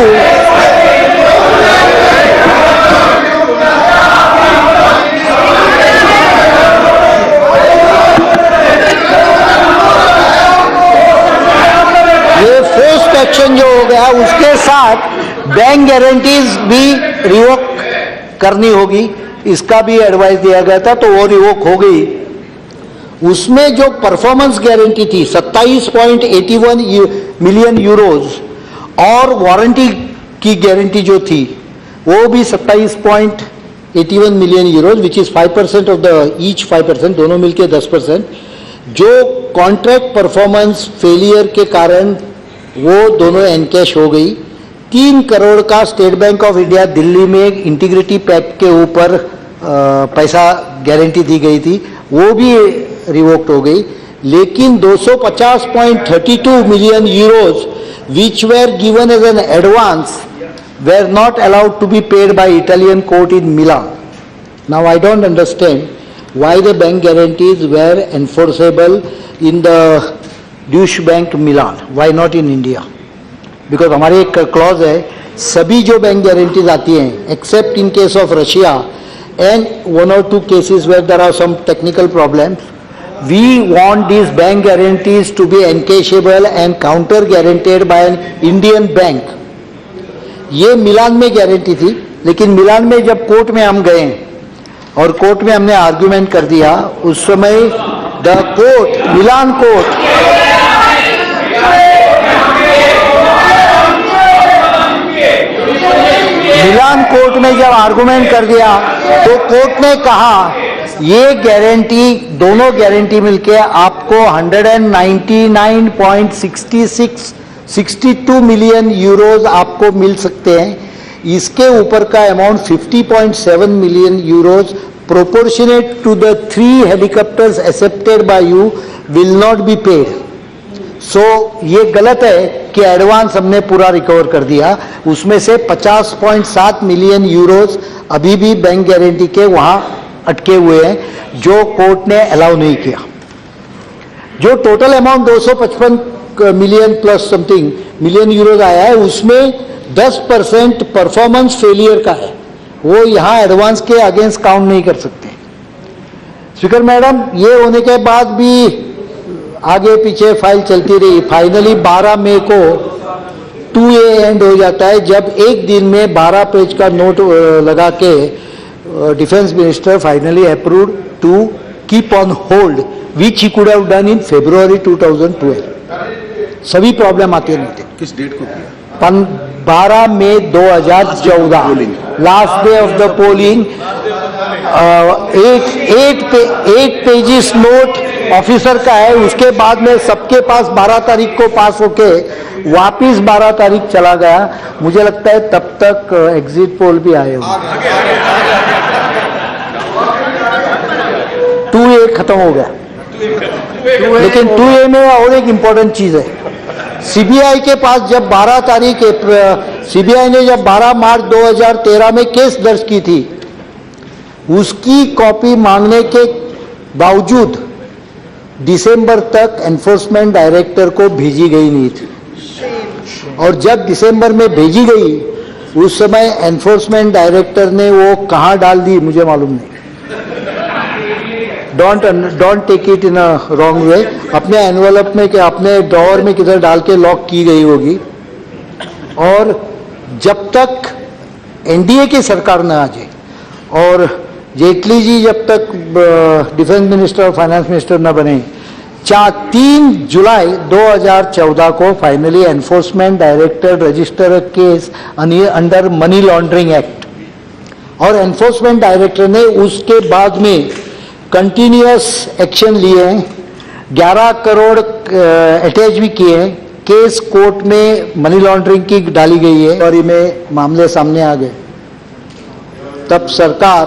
ये फोर्स्ड एक्शन जो हो गया, उसके साथ बैंक गारंटीज भी रिवोक करनी होगी, इसका भी एडवाइस दिया गया था, तो वो रिवोक हो गई। उसमें जो परफॉर्मेंस गारंटी थी 27.81 मिलियन यूरोज और वारंटी की गारंटी जो थी वो भी 27.81 million euros, which is 5% of the each 5%, दोनों मिलके 10%, जो कॉन्ट्रैक्ट परफॉर्मेंस फेलियर के कारण वो दोनों एनकैश हो गई। 3 करोड़ का state bank of India Delhi में इंटीग्रिटी पैक्ट के ऊपर पैसा गारंटी दी गई थी, वो भी रिवोक्ड हो गई। लेकिन 250.32 million euros which were given as an advance were not allowed to be paid by Italian court in Milan. Now I don't understand why the bank guarantees were enforceable in the Deutsche Bank Milan. Why not in India? Because हमारे एक clause है, सभी जो bank guarantees आती हैं except in case of Russia and 1 or 2 cases where there are some technical problems, we want these bank guarantees to be encashable and counter guaranteed by an Indian bank. ये मिलान में guarantee थी, लेकिन मिलान में जब court में हम गए और कोर्ट में हमने आर्ग्यूमेंट कर दिया, उस समय the court, Milan court, Milan court में जब आर्ग्यूमेंट कर दिया तो कोर्ट ने कहा ये गारंटी, दोनों गारंटी मिलके आपको 199.62 मिलियन यूरोज आपको मिल सकते हैं। इसके ऊपर का amount 50.7 million euros proportionate to the 3 helicopters accepted by you will not be paid. So ये गलत है कि एडवांस हमने पूरा रिकवर कर दिया, उसमें से 50.7 मिलियन यूरोज अभी भी बैंक गारंटी के वहां अटके हुए हैं, जो कोर्ट ने अलाउ नहीं किया। जो total amount 255 million plus something million euros आया है, उसमें 10% परफॉर्मेंस फेलियर का है वो यहाँ एडवांस के अगेंस्ट काउंट नहीं कर सकते। स्पीकर मैडम, ये होने के बाद भी आगे पीछे फाइल चलती रही। फाइनली 12 मई को 2A एंड हो जाता है, जब एक दिन में 12 पेज का नोट लगा के defence minister finally approved to keep on hold which he could have done in February 2012। सभी प्रॉब्लम आते नहीं थे। किस डेट को किया? 12 मई 2014, last day of the polling. 8 pages note officer का है, उसके बाद में सबके पास 12 तारीख को पास होके वापिस 12 तारीख चला गया। मुझे लगता है तब तक एग्जिट पोल भी आए होंगे। 2A खत्म हो गया, लेकिन 2A में और एक इंपॉर्टेंट चीज है। सीबीआई के पास जब 12 तारीख सीबीआई ने जब 12 मार्च 2013 में केस दर्ज की थी, उसकी कॉपी मांगने के बावजूद दिसंबर तक एनफोर्समेंट डायरेक्टर को भेजी गई नहीं थी। और जब दिसंबर में भेजी गई, उस समय एनफोर्समेंट डायरेक्टर ने वो कहाँ डाल दी मुझे मालूम नहीं। Don't take it in a wrong way. अपने एनवेलप में कि अपने ड्रॉवर में किधर डाल के लॉक की गई होगी। और जब तक एनडीए की सरकार न आ जाए और जेटली जी जब तक डिफेंस मिनिस्टर और फाइनेंस मिनिस्टर न बने, 3 जुलाई 2014 को finally enforcement director register a case under money laundering act. और एनफोर्समेंट डायरेक्टर ने उसके बाद में कंटिन्यूअस एक्शन लिए हैं, 11 करोड़ अटैच भी किए हैं। केस कोर्ट में मनी लॉन्ड्रिंग की डाली गई है और इनमें मामले सामने आ गए। तब सरकार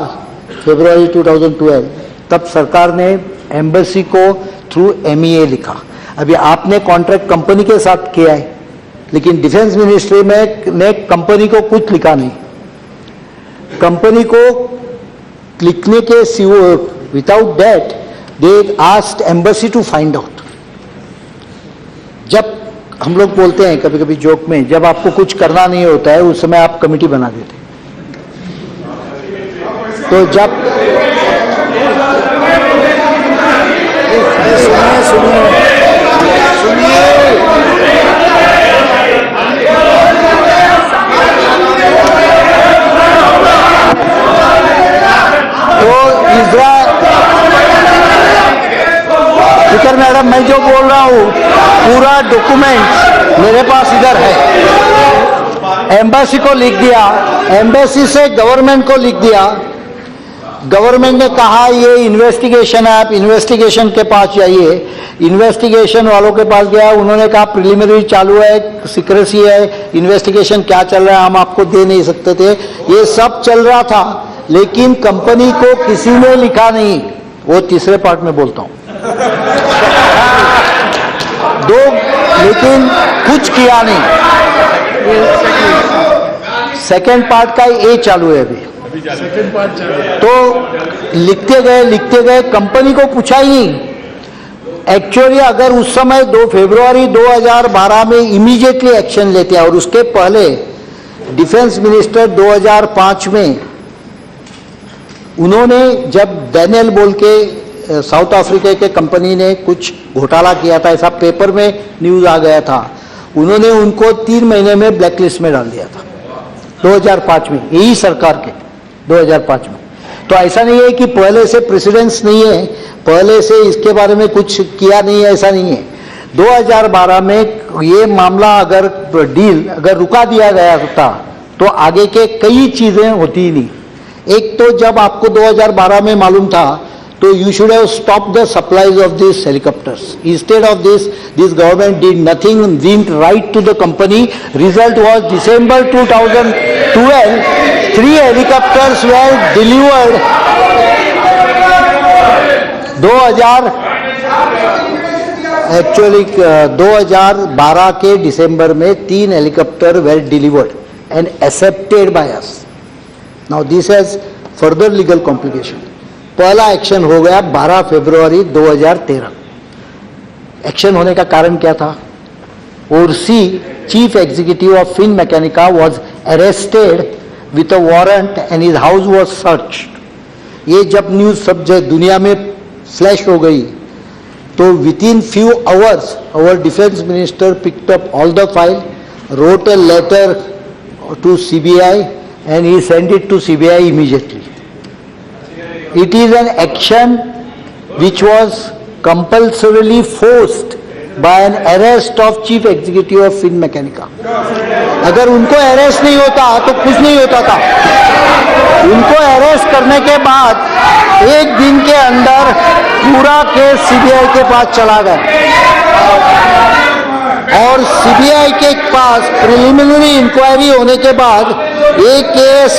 फरवरी 2012, तब सरकार ने एम्बेसी को थ्रू MEA लिखा। अभी आपने कॉन्ट्रैक्ट कंपनी के साथ किया है, लेकिन डिफेंस मिनिस्ट्री में ने कंपनी को कुछ लिखा नहीं। कंपनी को लिखने के without that they asked embassy to find out. जब हम लोग बोलते हैं कभी कभी जोक में, जब आपको कुछ करना नहीं होता है उस समय आप कमेटी बना देते हैं। तो जब स्पीकर मैडम, मैं जो बोल रहा हूँ पूरा डॉक्यूमेंट मेरे पास इधर है। एम्बेसी को लिख दिया, एम्बेसी से गवर्नमेंट को लिख दिया। गवर्नमेंट ने कहा ये इन्वेस्टिगेशन है, आप इन्वेस्टिगेशन के पास जाइए। इन्वेस्टिगेशन वालों के पास गया, उन्होंने कहा प्रिलिमिनरी चालू है, सीक्रेसी है, इन्वेस्टिगेशन क्या चल रहा है हम आपको दे नहीं सकते थे। ये सब चल रहा था, लेकिन कंपनी को किसी ने लिखा नहीं। वो तीसरे पार्ट में बोलता हूं लेकिन कुछ किया नहीं। सेकेंड पार्ट का ये चालू है अभी। तो लिखते गए, कंपनी को पूछा ही नहीं। एक्चुअली अगर उस समय 2 फरवरी 2012 में इमीडिएटली एक्शन लेते हैं, और उसके पहले डिफेंस मिनिस्टर 2005 में उन्होंने, जब डैनियल बोल के साउथ अफ्रीका के कंपनी ने कुछ घोटाला किया था, ऐसा पेपर में न्यूज आ गया था, उन्होंने उनको 3 महीने में ब्लैकलिस्ट में डाल दिया था 2005 में, यही सरकार के 2005 में। तो ऐसा नहीं है कि पहले से प्रेसिडेंस नहीं है, पहले से इसके बारे में कुछ किया नहीं है, ऐसा नहीं है। 2012 में ये मामला अगर अगर रुका दिया गया था तो आगे के कई चीजें होती ही नहीं। एक तो जब आपको 2012 में मालूम था तो you should have stopped the supplies of these helicopters. Instead of this government did nothing, didn't write to the company. Result was December 2012, 3 helicopters were delivered. 2012 के दिसंबर में 3 helicopter were delivered and accepted by us. Now this has further legal complication. पहला action हो गया 12 फरवरी 2013। Action होने का कारण क्या था? Orsi chief executive of Finmeccanica was arrested with a warrant and his house was searched. ये जब न्यूज सब दुनिया में फ्लैश हो गई, तो within few hours our defense minister picked up all the file, wrote a letter to CBI and he sent it to CBI immediately. It is an action which was compulsorily forced by an arrest of chief executive of Finmeccanica. अगर उनको arrest नहीं होता तो कुछ नहीं होता था. उनको अरेस्ट करने के बाद एक दिन के अंदर पूरा केस सीबीआई के पास चला गया और सीबीआई के पास प्रिलिमिनरी इंक्वायरी होने के बाद ये केस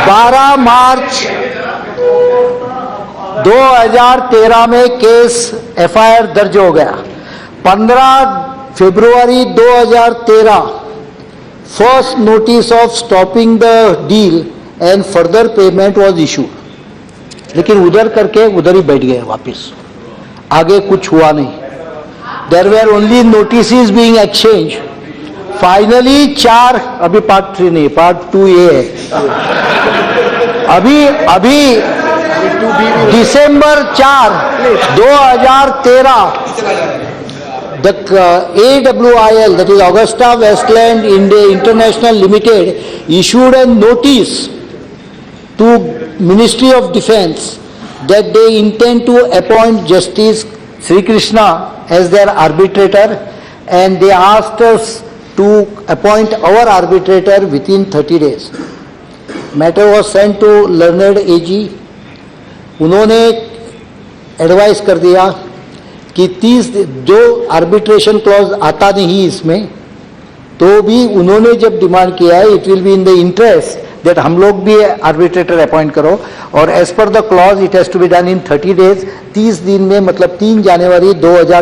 12 मार्च 2013 में केस एफआईआर दर्ज हो गया. 15 फरवरी 2013 first notice of stopping the deal and further payment was issued. लेकिन उधर करके उधर ही बैठ गए वापस, आगे कुछ हुआ नहीं. There were only notices being exchange. Finally 4, अभी पार्ट 3 नहीं, पार्ट 2A है. अभी December 4, 2013 the AWIL, that is Augusta Westland International Limited, issued a notice to Ministry of Defence that they intend to appoint Justice Sri Krishna as their arbitrator, and they asked us to appoint our arbitrator within 30 days. Matter was sent to learned AG. उन्होंने advice कर दिया कि 30 जो arbitration clause आता नहीं इसमें, तो भी उन्होंने जब डिमांड किया है it will be in the interest that हम लोग भी आर्बिट्रेटर अपॉइंट करो, और as per the clause it has to be done in 30 days. 30 दिन में, मतलब 3 जनवरी 2013